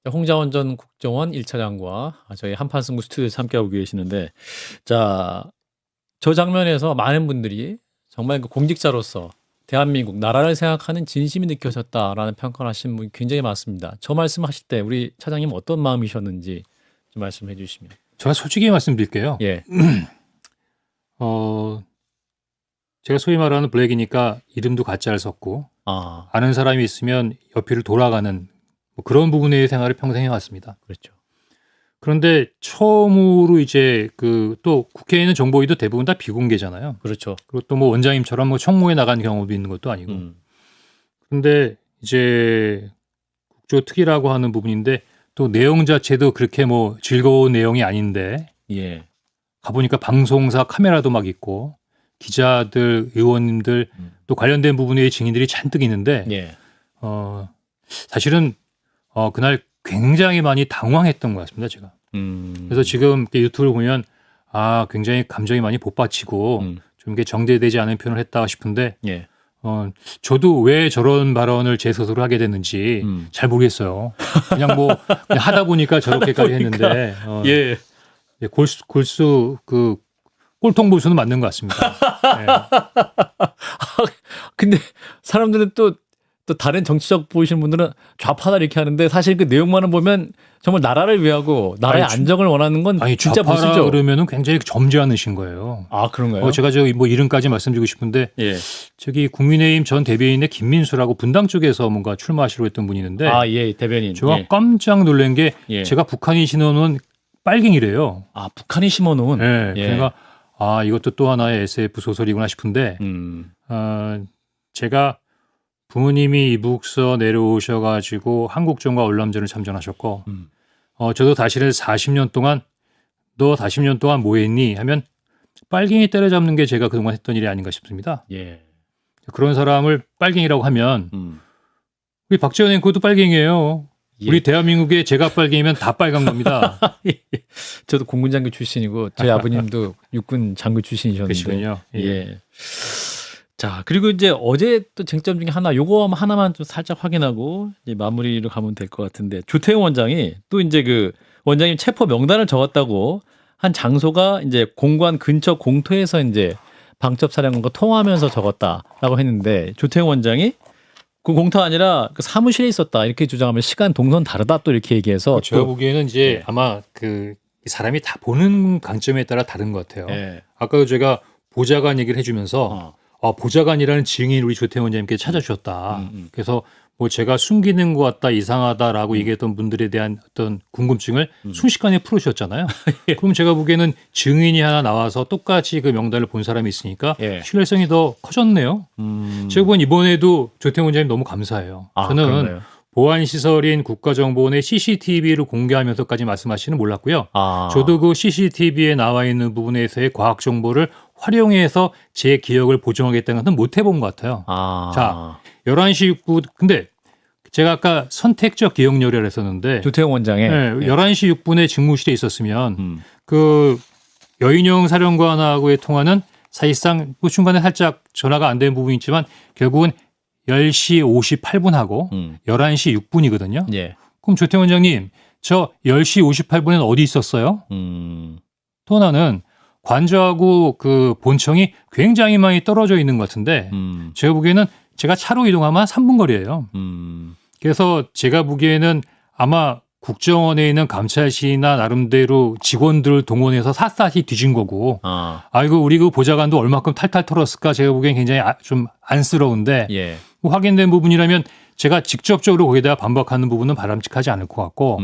[SPEAKER 1] 홍장원 전 국정원 1차장과 저희 한판승부 스튜디오에서 함께하고 계시는데 자, 저 장면에서 많은 분들이 정말 그 공직자로서 대한민국 나라를 생각하는 진심이 느껴졌다라는 평가를 하신 분이 굉장히 많습니다. 저 말씀하실 때 우리 차장님 어떤 마음이셨는지 좀 말씀해 주시면.
[SPEAKER 2] 제가 솔직히 말씀드릴게요.
[SPEAKER 1] 예.
[SPEAKER 2] 제가 소위 말하는 블랙이니까 이름도 가짜를 썼고 아는 사람이 있으면 옆뒤를 돌아가는 뭐 그런 부분의 생활을 평생 해왔습니다.
[SPEAKER 1] 그렇죠.
[SPEAKER 2] 그런데 처음으로 이제 그 또 국회에 있는 정보위도 대부분 다 비공개잖아요.
[SPEAKER 1] 그렇죠.
[SPEAKER 2] 그리고 또 뭐 원장님처럼 뭐 청모에 나간 경우도 있는 것도 아니고. 그런데 이제 국조특위라고 하는 부분인데 또 내용 자체도 그렇게 뭐 즐거운 내용이 아닌데
[SPEAKER 1] 예.
[SPEAKER 2] 가보니까 방송사 카메라도 막 있고 기자들, 의원님들 또 관련된 부분의 증인들이 잔뜩 있는데
[SPEAKER 1] 예.
[SPEAKER 2] 사실은 그날 굉장히 많이 당황했던 것 같습니다, 제가. 그래서 지금 유튜브를 보면 굉장히 감정이 많이 복받치고 좀 이게 정제되지 않은 표현을 했다 싶은데
[SPEAKER 1] 예.
[SPEAKER 2] 저도 왜 저런 발언을 제 스스로 하게 됐는지 잘 모르겠어요. 그냥 뭐 그냥 하다 보니까 저렇게까지 했는데
[SPEAKER 1] 예.
[SPEAKER 2] 골수 그 꼴통 보수는 맞는 것 같습니다. 네.
[SPEAKER 1] 근데 사람들은 또 다른 정치적 보이시는 분들은 좌파다 이렇게 하는데 사실 그 내용만을 보면 정말 나라를 위하고 나라의
[SPEAKER 2] 아니,
[SPEAKER 1] 안정을 원하는 건
[SPEAKER 2] 아니
[SPEAKER 1] 진짜
[SPEAKER 2] 좌파라
[SPEAKER 1] 보수죠.
[SPEAKER 2] 그러면은 굉장히 점잖으신 거예요.
[SPEAKER 1] 아 그런가요?
[SPEAKER 2] 제가 뭐 이름까지 말씀드리고 싶은데
[SPEAKER 1] 예.
[SPEAKER 2] 저기 국민의힘 전 대변인의 김민수라고 분당 쪽에서 뭔가 출마하시려고 했던 분이 있는데
[SPEAKER 1] 아 예 대변인.
[SPEAKER 2] 제가
[SPEAKER 1] 예.
[SPEAKER 2] 깜짝 놀란 게
[SPEAKER 1] 예.
[SPEAKER 2] 제가 북한이 신어놓은 빨갱이래요.
[SPEAKER 1] 아 북한이 심어놓은.
[SPEAKER 2] 네,
[SPEAKER 1] 예.
[SPEAKER 2] 그러니까 이것도 또 하나의 SF 소설이구나 싶은데 제가 부모님이 이북서 내려오셔가지고 한국정과 월남전을 참전하셨고 저도 다시를 40년 동안 너 40년 동안 뭐 했니 하면 빨갱이 때려잡는 게 제가 그동안 했던 일이 아닌가 싶습니다.
[SPEAKER 1] 예.
[SPEAKER 2] 그런 사람을 빨갱이라고 하면 우리 박지원 앵커도 빨갱이에요.
[SPEAKER 1] 예.
[SPEAKER 2] 우리 대한민국에 제가 빨갱이면 다 빨간 겁니다.
[SPEAKER 1] 저도 공군 장교 출신이고 저희 아버님도 육군 장교 출신이셨는데.
[SPEAKER 2] 그러시군요.
[SPEAKER 1] 예. 자 그리고 이제 어제 또 쟁점 중에 요거 하나만 좀 살짝 확인하고 이제 마무리로 가면 될 것 같은데 조태용 원장이 또 이제 그 원장님 체포 명단을 적었다고 한 장소가 이제 공관 근처 공터에서 이제 방첩사령관과 통화하면서 적었다라고 했는데 조태용 원장이 그 공터 아니라 그 사무실에 있었다 이렇게 주장하면 시간 동선 다르다 또 이렇게 얘기해서
[SPEAKER 2] 제가
[SPEAKER 1] 또
[SPEAKER 2] 보기에는 이제
[SPEAKER 1] 예.
[SPEAKER 2] 아마 그 사람이 다 보는 관점에 따라 다른 것 같아요.
[SPEAKER 1] 예.
[SPEAKER 2] 아까도 제가 보좌관 얘기를 해주면서 보좌관이라는 증인 우리 조태원 원장님께 찾아주셨다. 그래서 뭐 제가 숨기는 것 같다 이상하다라고 얘기했던 분들에 대한 어떤 궁금증을 순식간에 풀으셨잖아요. 그럼 제가 보기에는 증인이 하나 나와서 똑같이 그 명단을 본 사람이 있으니까
[SPEAKER 1] 예.
[SPEAKER 2] 신뢰성이 더 커졌네요. 제가 보기엔 이번에도 조태원 원장님 너무 감사해요. 저는
[SPEAKER 1] 그런가요?
[SPEAKER 2] 보안시설인 국가정보원의 CCTV를 공개하면서까지 말씀하시는 몰랐고요.
[SPEAKER 1] 아.
[SPEAKER 2] 저도 그 CCTV에 나와 있는 부분에서의 과학 정보를 활용해서 제 기억을 보정하겠다는 것은 못 해본 것 같아요. 자, 11시 6분 근데 제가 아까 선택적 기억력이라 했었는데
[SPEAKER 1] 조태용 원장의
[SPEAKER 2] 네, 11시 6분에 직무실에 있었으면 그 여인영 사령관하고의 통화는 사실상 그 중간에 살짝 전화가 안 된 부분이 있지만 결국은 10시 58분하고 11시 6분이거든요.
[SPEAKER 1] 예.
[SPEAKER 2] 그럼 조태원 원장님 저 10시 58분에는 어디 있었어요? 또 하나는 관저하고 그 본청이 굉장히 많이 떨어져 있는 것 같은데 제가 보기에는 제가 차로 이동하면 한 3분 거리예요. 그래서 제가 보기에는 아마 국정원에 있는 감찰실이나 나름대로 직원들을 동원해서 샅샅이 뒤진 거고 아이고 우리 그 보좌관도 얼마큼 탈탈 털었을까 제가 보기엔 굉장히 좀 안쓰러운데
[SPEAKER 1] 예.
[SPEAKER 2] 확인된 부분이라면 제가 직접적으로 거기다가 반박하는 부분은 바람직하지 않을 것 같고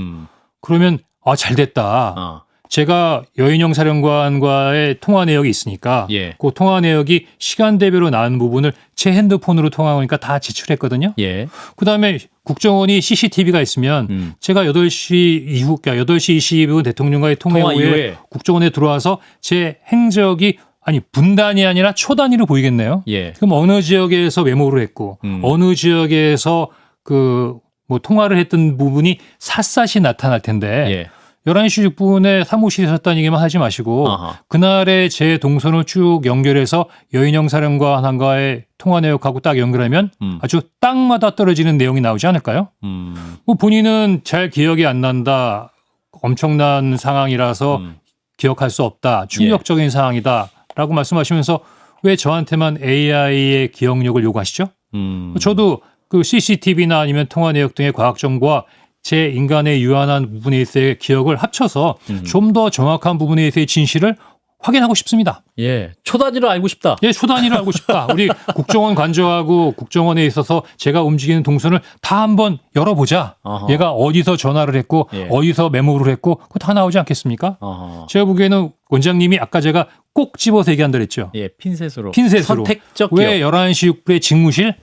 [SPEAKER 2] 그러면 잘 됐다. 제가 여인영 사령관과의 통화 내역이 있으니까
[SPEAKER 1] 예.
[SPEAKER 2] 그 통화 내역이 시간대별로 나온 부분을 제 핸드폰으로 통화하니까 다 지출했거든요.
[SPEAKER 1] 예.
[SPEAKER 2] 그다음에 국정원이 CCTV가 있으면 제가 8시 이후, 그러니까 8시 22분 대통령과의 통화 이후에 국정원에 들어와서 제 행적이 분단이 아니라 초단위로 보이겠네요.
[SPEAKER 1] 예.
[SPEAKER 2] 그럼 어느 지역에서 메모를 했고 어느 지역에서 그 뭐 통화를 했던 부분이 샅샅이 나타날 텐데
[SPEAKER 1] 예.
[SPEAKER 2] 11시 6분에 사무실에 섰다는 얘기만 하지 마시고 그날의 제 동선을 쭉 연결해서 여인영 사령관과의 통화 내역하고 딱 연결하면 아주 땅마다 떨어지는 내용이 나오지 않을까요? 뭐 본인은 잘 기억이 안 난다. 엄청난 상황이라서 기억할 수 없다. 충격적인 상황이다라고 말씀하시면서 왜 저한테만 AI의 기억력을 요구하시죠? 저도 그 CCTV나 아니면 통화 내역 등의 과학 정보와 제 인간의 유한한 부분에 있어의 기억을 합쳐서 좀 더 정확한 부분에 있어의 진실을 확인하고 싶습니다.
[SPEAKER 1] 예. 초단위로 알고 싶다.
[SPEAKER 2] 예, 초단위로 알고 싶다. 우리 국정원 관저하고 국정원에 있어서 제가 움직이는 동선을 다 한번 열어보자. 얘가 어디서 전화를 했고 어디서 메모를 했고 그거 다 나오지 않겠습니까? 제가 보기에는 원장님이 아까 제가 꼭 집어서 얘기한다 그랬죠.
[SPEAKER 1] 예, 핀셋으로.
[SPEAKER 2] 선택적 기억. 왜 11시 6분에 직무실?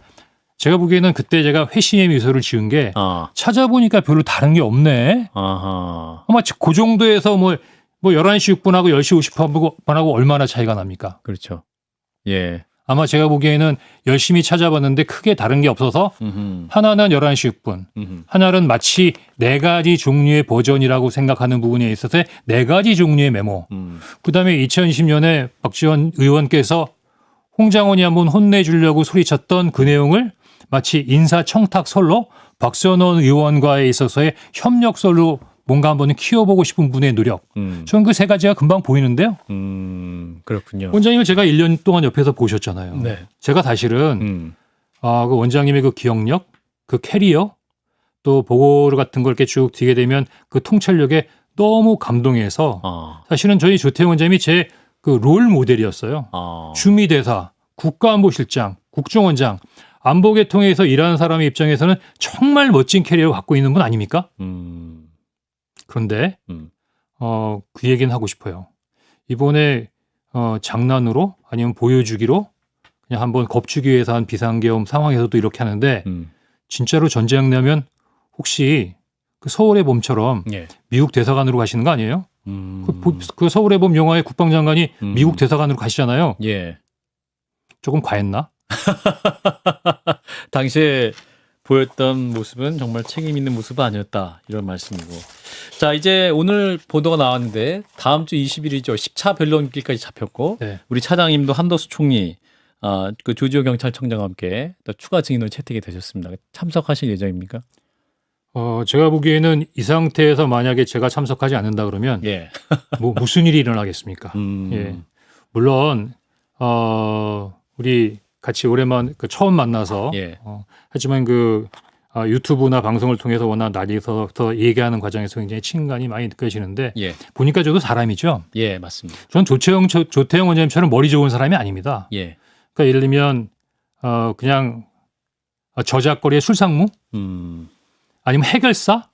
[SPEAKER 2] 제가 보기에는 그때 제가 회심의 미소를 지은 게 찾아보니까 별로 다른 게 없네. 아마 그 정도에서 뭐 11시 6분하고 10시 50분하고 얼마나 차이가 납니까?
[SPEAKER 1] 그렇죠. 예.
[SPEAKER 2] 아마 제가 보기에는 열심히 찾아봤는데 크게 다른 게 없어서 하나는 11시 6분, 하나는 마치 4가지 종류의 버전이라고 생각하는 부분에 있어서 4가지 종류의 메모. 그다음에 2020년에 박지원 의원께서 홍장원이 한번 혼내주려고 소리쳤던 그 내용을 마치 인사청탁설로 박선원 의원과에 있어서의 협력설로 뭔가 한번 키워보고 싶은 분의 노력. 저는 그 세 가지가 금방 보이는데요.
[SPEAKER 1] 그렇군요.
[SPEAKER 2] 원장님을 제가 1년 동안 옆에서 보셨잖아요.
[SPEAKER 1] 네.
[SPEAKER 2] 제가 사실은 그 원장님의 그 기억력, 그 캐리어, 또 보고 같은 걸 이렇게 쭉 뒤게 되면 그 통찰력에 너무 감동해서 사실은 저희 조태용 원장님이 제 그 롤 모델이었어요. 주미대사, 국가안보실장, 국정원장, 안보계통에서 일하는 사람의 입장에서는 정말 멋진 캐리어를 갖고 있는 분 아닙니까? 그런데 그 얘기는 하고 싶어요. 이번에 장난으로 아니면 보여주기로 그냥 한번 겁주기 위해서 한 비상계엄 상황에서도 이렇게 하는데 진짜로 전쟁 나면 혹시 그 서울의 봄처럼
[SPEAKER 1] 예.
[SPEAKER 2] 미국 대사관으로 가시는 거 아니에요? 그 서울의 봄 영화의 국방장관이 미국 대사관으로 가시잖아요.
[SPEAKER 1] 예.
[SPEAKER 2] 조금 과했나?
[SPEAKER 1] 당시에 보였던 모습은 정말 책임 있는 모습은 아니었다. 이런 말씀이고. 자, 이제 오늘 보도가 나왔는데 다음 주 20일이죠. 10차 변론길까지 잡혔고
[SPEAKER 2] 네.
[SPEAKER 1] 우리 차장님도 한덕수 총리, 그 조지호 경찰청장과 함께 또 추가 증인으로 채택이 되셨습니다. 참석하실 예정입니까?
[SPEAKER 2] 제가 보기에는 이 상태에서 만약에 제가 참석하지 않는다 그러면
[SPEAKER 1] 예.
[SPEAKER 2] 뭐 무슨 일이 일어나겠습니까? 예. 물론 우리 같이 오랜만 처음 만나서
[SPEAKER 1] 예.
[SPEAKER 2] 하지만 그 유튜브나 방송을 통해서 워낙 나뉘어서 얘기하는 과정에서 굉장히 친근감이 많이 느껴지는데
[SPEAKER 1] 예.
[SPEAKER 2] 보니까 저도 사람이죠.
[SPEAKER 1] 예, 맞습니다.
[SPEAKER 2] 전 조태용 원장님처럼 머리 좋은 사람이 아닙니다.
[SPEAKER 1] 예.
[SPEAKER 2] 그러니까 예를 들면 그냥 저작거리의 술상무 아니면 해결사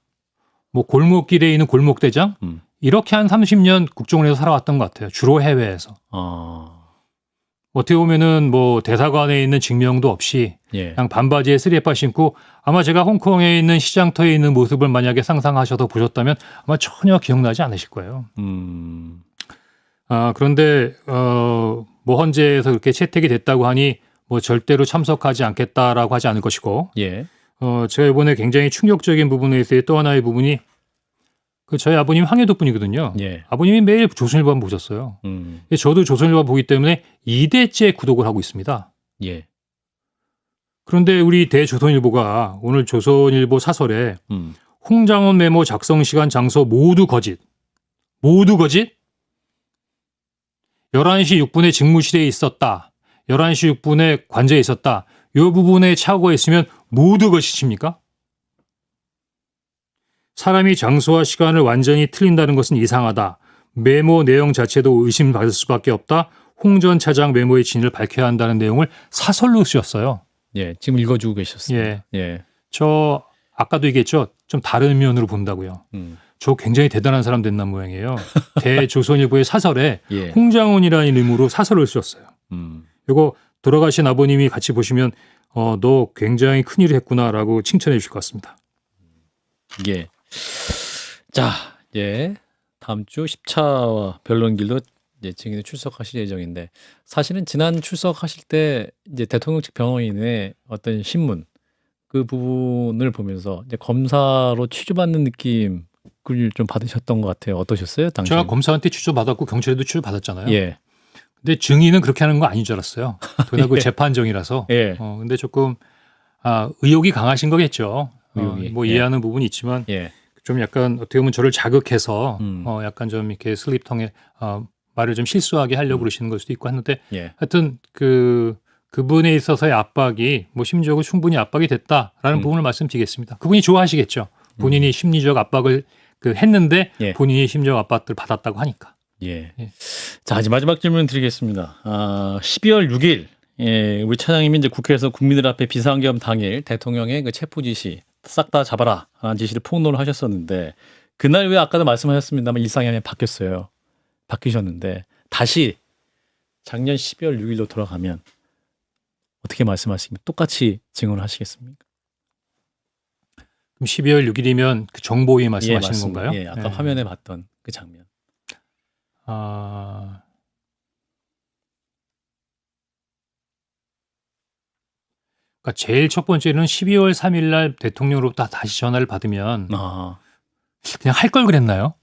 [SPEAKER 2] 뭐 골목길에 있는 골목대장 이렇게 한 30년 국정원에서 살아왔던 것 같아요. 주로 해외에서. 어떻게 보면은 뭐 대사관에 있는 증명도 없이
[SPEAKER 1] 예.
[SPEAKER 2] 그냥 반바지에 쓰리에빠 신고 아마 제가 홍콩에 있는 시장터에 있는 모습을 만약에 상상하셔서 보셨다면 아마 전혀 기억나지 않으실 거예요. 그런데 뭐 헌재에서 그렇게 채택이 됐다고 하니 뭐 절대로 참석하지 않겠다라고 하지 않을 것이고
[SPEAKER 1] 예.
[SPEAKER 2] 제가 이번에 굉장히 충격적인 부분에 있어서 또 하나의 부분이 그 저희 아버님 황해도 분이거든요.
[SPEAKER 1] 예.
[SPEAKER 2] 아버님이 매일 조선일보만 보셨어요. 저도 조선일보 보기 때문에 2대째 구독을 하고 있습니다.
[SPEAKER 1] 예.
[SPEAKER 2] 그런데 우리 대조선일보가 오늘 조선일보 사설에 홍장원 메모 작성 시간 장소 모두 거짓. 모두 거짓? 11시 6분에 직무실에 있었다. 11시 6분에 관저에 있었다. 이 부분에 착오가 있으면 모두 거짓입니까? 사람이 장소와 시간을 완전히 틀린다는 것은 이상하다. 메모 내용 자체도 의심받을 수밖에 없다. 홍 전 차장 메모의 진위를 밝혀야 한다는 내용을 사설로 쓰셨어요.
[SPEAKER 1] 예. 지금 읽어주고 계셨습니다.
[SPEAKER 2] 예.
[SPEAKER 1] 예.
[SPEAKER 2] 저 아까도 얘기했죠. 좀 다른 면으로 본다고요. 저 굉장히 대단한 사람 됐나 모양이에요. 대조선일보의 사설에
[SPEAKER 1] 예.
[SPEAKER 2] 홍장원이라는 이름으로 사설을 쓰셨어요. 이거 돌아가신 아버님이 같이 보시면 너 굉장히 큰일을 했구나라고 칭찬해 주실 것 같습니다.
[SPEAKER 1] 예. 자, 예. 다음 주 10차 변론길도 이제 증인으로 출석하실 예정인데 사실은 지난 출석하실 때 이제 대통령 측 변호인의 어떤 신문 그 부분을 보면서 이제 검사로 취조받는 느낌을 좀 받으셨던 것 같아요. 어떠셨어요? 당시?
[SPEAKER 2] 제가 검사한테 취조받았고 경찰에도 취조받았잖아요.
[SPEAKER 1] 예.
[SPEAKER 2] 근데 증인은 그렇게 하는 거 아닌 줄 알았어요. 그러나 그
[SPEAKER 1] 예.
[SPEAKER 2] 재판정이라서.
[SPEAKER 1] 예.
[SPEAKER 2] 근데 조금 의욕이 강하신 거겠죠.
[SPEAKER 1] 의욕이.
[SPEAKER 2] 뭐
[SPEAKER 1] 예.
[SPEAKER 2] 이해하는 부분이 있지만
[SPEAKER 1] 예.
[SPEAKER 2] 좀 약간 어떻게 보면 저를 자극해서 약간 좀 이렇게 슬립통에 말을 좀 실수하게 하려고 그러시는 걸 수도 있고 했는데
[SPEAKER 1] 예.
[SPEAKER 2] 하여튼 그분에 있어서의 압박이 뭐 심리적으로 충분히 압박이 됐다라는 부분을 말씀드리겠습니다. 그분이 좋아하시겠죠. 본인이 심리적 압박을 했는데
[SPEAKER 1] 예.
[SPEAKER 2] 본인이 심리적 압박을 받았다고 하니까.
[SPEAKER 1] 예.
[SPEAKER 2] 예.
[SPEAKER 1] 자, 이제 마지막 질문 드리겠습니다. 12월 6일 우리 차장님이 이제 국회에서 국민들 앞에 비상계엄 당일 대통령의 그 체포 지시 싹 다 잡아라 라는 지시를 폭로를 하셨었는데 그날 왜 아까도 말씀하셨습니다만 일상이 바뀌었어요. 바뀌셨는데 다시 작년 12월 6일로 돌아가면 어떻게 말씀하시겠습니까? 똑같이 증언을 하시겠습니까?
[SPEAKER 2] 그럼 12월 6일이면 그 정보위 말씀하시는
[SPEAKER 1] 맞습니다.
[SPEAKER 2] 건가요?
[SPEAKER 1] 예, 아까
[SPEAKER 2] 네.
[SPEAKER 1] 화면에 봤던 그 장면.
[SPEAKER 2] 그러니까 제일 첫 번째는 12월 3일 날 대통령으로부터 다시 전화를 받으면 그냥 할 걸 그랬나요?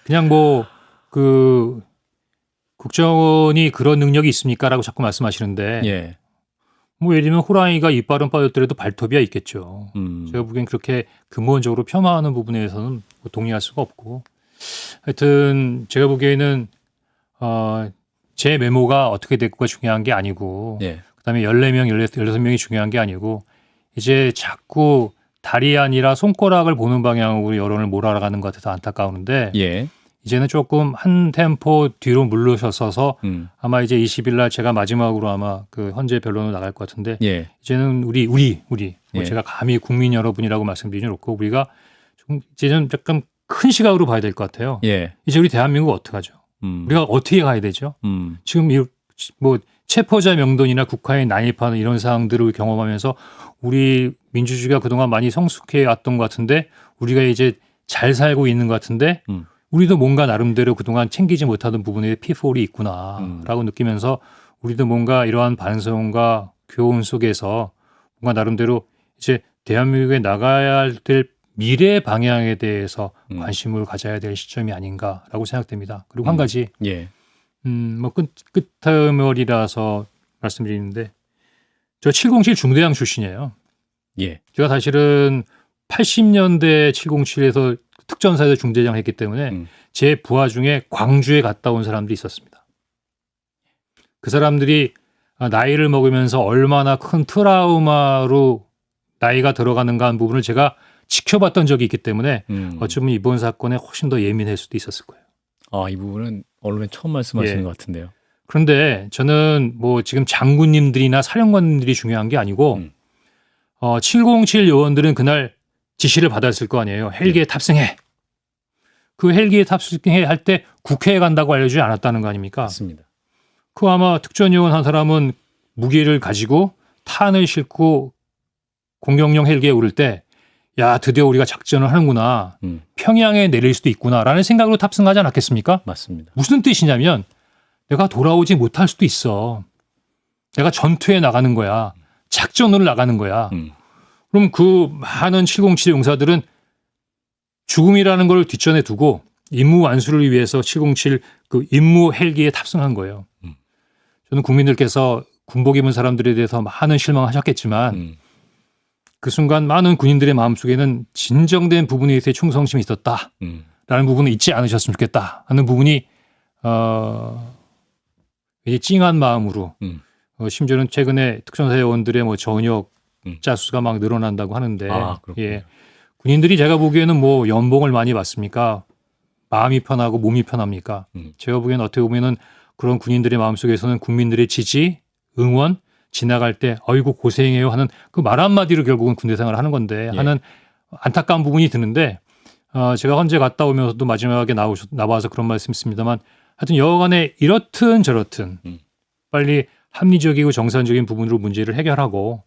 [SPEAKER 2] 그냥 뭐 그 국정원이 그런 능력이 있습니까라고 자꾸 말씀하시는데
[SPEAKER 1] 예.
[SPEAKER 2] 뭐 예를 들면 호랑이가 이빨은 빠졌더라도 발톱이야 있겠죠. 제가 보기엔 그렇게 근본적으로 폄하하는 부분에서는 뭐 동의할 수가 없고 하여튼 제가 보기에는 제 메모가 어떻게 됐고가 중요한 게 아니고
[SPEAKER 1] 예.
[SPEAKER 2] 그다음에 14명, 16명이 중요한 게 아니고 이제 자꾸 다리 아니라 손가락을 보는 방향으로 여론을 몰아가는 것 같아서 안타까운데
[SPEAKER 1] 예.
[SPEAKER 2] 이제는 조금 한 템포 뒤로 물러서서 아마 이제 20일 날 제가 마지막으로 아마 그 헌재 변론을 나갈 것 같은데
[SPEAKER 1] 예.
[SPEAKER 2] 이제는 우리 뭐
[SPEAKER 1] 예.
[SPEAKER 2] 제가 감히 국민 여러분이라고 말씀드리지 않고 우리가 좀 이제는 약간 큰 시각으로 봐야 될 것 같아요.
[SPEAKER 1] 예.
[SPEAKER 2] 이제 우리 대한민국 어떡하죠? 우리가 어떻게 가야 되죠? 지금 뭐 체포자 명단이나 국가의 난입하는 이런 사항들을 경험하면서 우리 민주주의가 그동안 많이 성숙해 왔던 것 같은데 우리가 이제 잘 살고 있는 것 같은데 우리도 뭔가 나름대로 그동안 챙기지 못하던 부분에 피폴이 있구나라고 느끼면서 우리도 뭔가 이러한 반성과 교훈 속에서 뭔가 나름대로 이제 대한민국에 나가야 될 미래 방향에 대해서 관심을 가져야 될 시점이 아닌가라고 생각됩니다. 그리고 한 가지,
[SPEAKER 1] 예.
[SPEAKER 2] 뭐 끝머리라서 말씀드리는데 저 707 중대장 출신이에요.
[SPEAKER 1] 예.
[SPEAKER 2] 제가 사실은 80년대 707에서 특전사에서 중대장을 했기 때문에 제 부하 중에 광주에 갔다 온 사람들이 있었습니다. 그 사람들이 나이를 먹으면서 얼마나 큰 트라우마로 나이가 들어가는가 하는 부분을 제가 지켜봤던 적이 있기 때문에 어쩌면 이번 사건에 훨씬 더 예민할 수도 있었을 거예요.
[SPEAKER 1] 아, 이 부분은 언론에 처음 말씀하시는
[SPEAKER 2] 예.
[SPEAKER 1] 것 같은데요.
[SPEAKER 2] 그런데 저는 뭐 지금 장군님들이나 사령관님들이 중요한 게 아니고 707 요원들은 그날 지시를 받았을 거 아니에요. 헬기에 탑승해. 그 헬기에 탑승해 할 때 국회에 간다고 알려주지 않았다는 거 아닙니까?
[SPEAKER 1] 맞습니다.
[SPEAKER 2] 그 아마 특전요원 한 사람은 무기를 가지고 탄을 싣고 공격용 헬기에 오를 때 야, 드디어 우리가 작전을 하는구나. 평양에 내릴 수도 있구나라는 생각으로 탑승하지 않았겠습니까?
[SPEAKER 1] 맞습니다.
[SPEAKER 2] 무슨 뜻이냐면 내가 돌아오지 못할 수도 있어. 내가 전투에 나가는 거야. 작전으로 나가는 거야. 그럼 그 많은 707 용사들은 죽음이라는 걸 뒷전에 두고 임무 완수를 위해서 707 그 임무 헬기에 탑승한 거예요. 저는 국민들께서 군복 입은 사람들에 대해서 많은 실망하셨겠지만 그 순간 많은 군인들의 마음속에는 진정된 부분에 대해 충성심이 있었다라는 부분을 잊지 않으셨으면 좋겠다 하는 부분이 이제 찡한 마음으로 심지어는 최근에 특전사 요원들의 뭐 전역 자수가 막 늘어난다고 하는데 예. 군인들이 제가 보기에는 뭐 연봉을 많이 받습니까? 마음이 편하고 몸이 편합니까? 제가 보기에는 어떻게 보면은 그런 군인들의 마음속에서는 국민들의 지지, 응원, 지나갈 때 어이구 고생해요 하는 그 말 한마디로 결국은 군대 생활을 하는 건데 하는 안타까운 부분이 드는데 제가 헌재 갔다 오면서도 마지막에 나와서 그런 말씀 있습니다만 하여튼 여간에 이렇든 저렇든 빨리 합리적이고 정상적인 부분으로 문제를 해결하고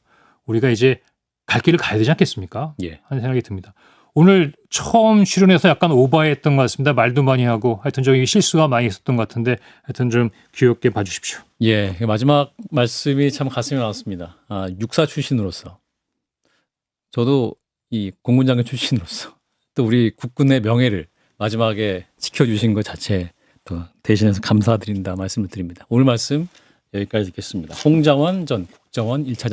[SPEAKER 2] 우리가 이제 갈 길을 가야 되지 않겠습니까?
[SPEAKER 1] 예.
[SPEAKER 2] 하는 생각이 듭니다. 오늘 처음 출연해서 약간 오버했던 것 같습니다. 말도 많이 하고 하여튼 저기 실수가 많이 있었던 것 같은데 하여튼 좀 귀엽게 봐주십시오.
[SPEAKER 1] 예, 마지막 말씀이 참 가슴에 와닿습니다. 육사 출신으로서 저도 이 공군장교 출신으로서 또 우리 국군의 명예를 마지막에 지켜주신 것 자체 또 대신해서 감사드린다 말씀을 드립니다. 오늘 말씀 여기까지 듣겠습니다. 홍장원 전 국정원 1차장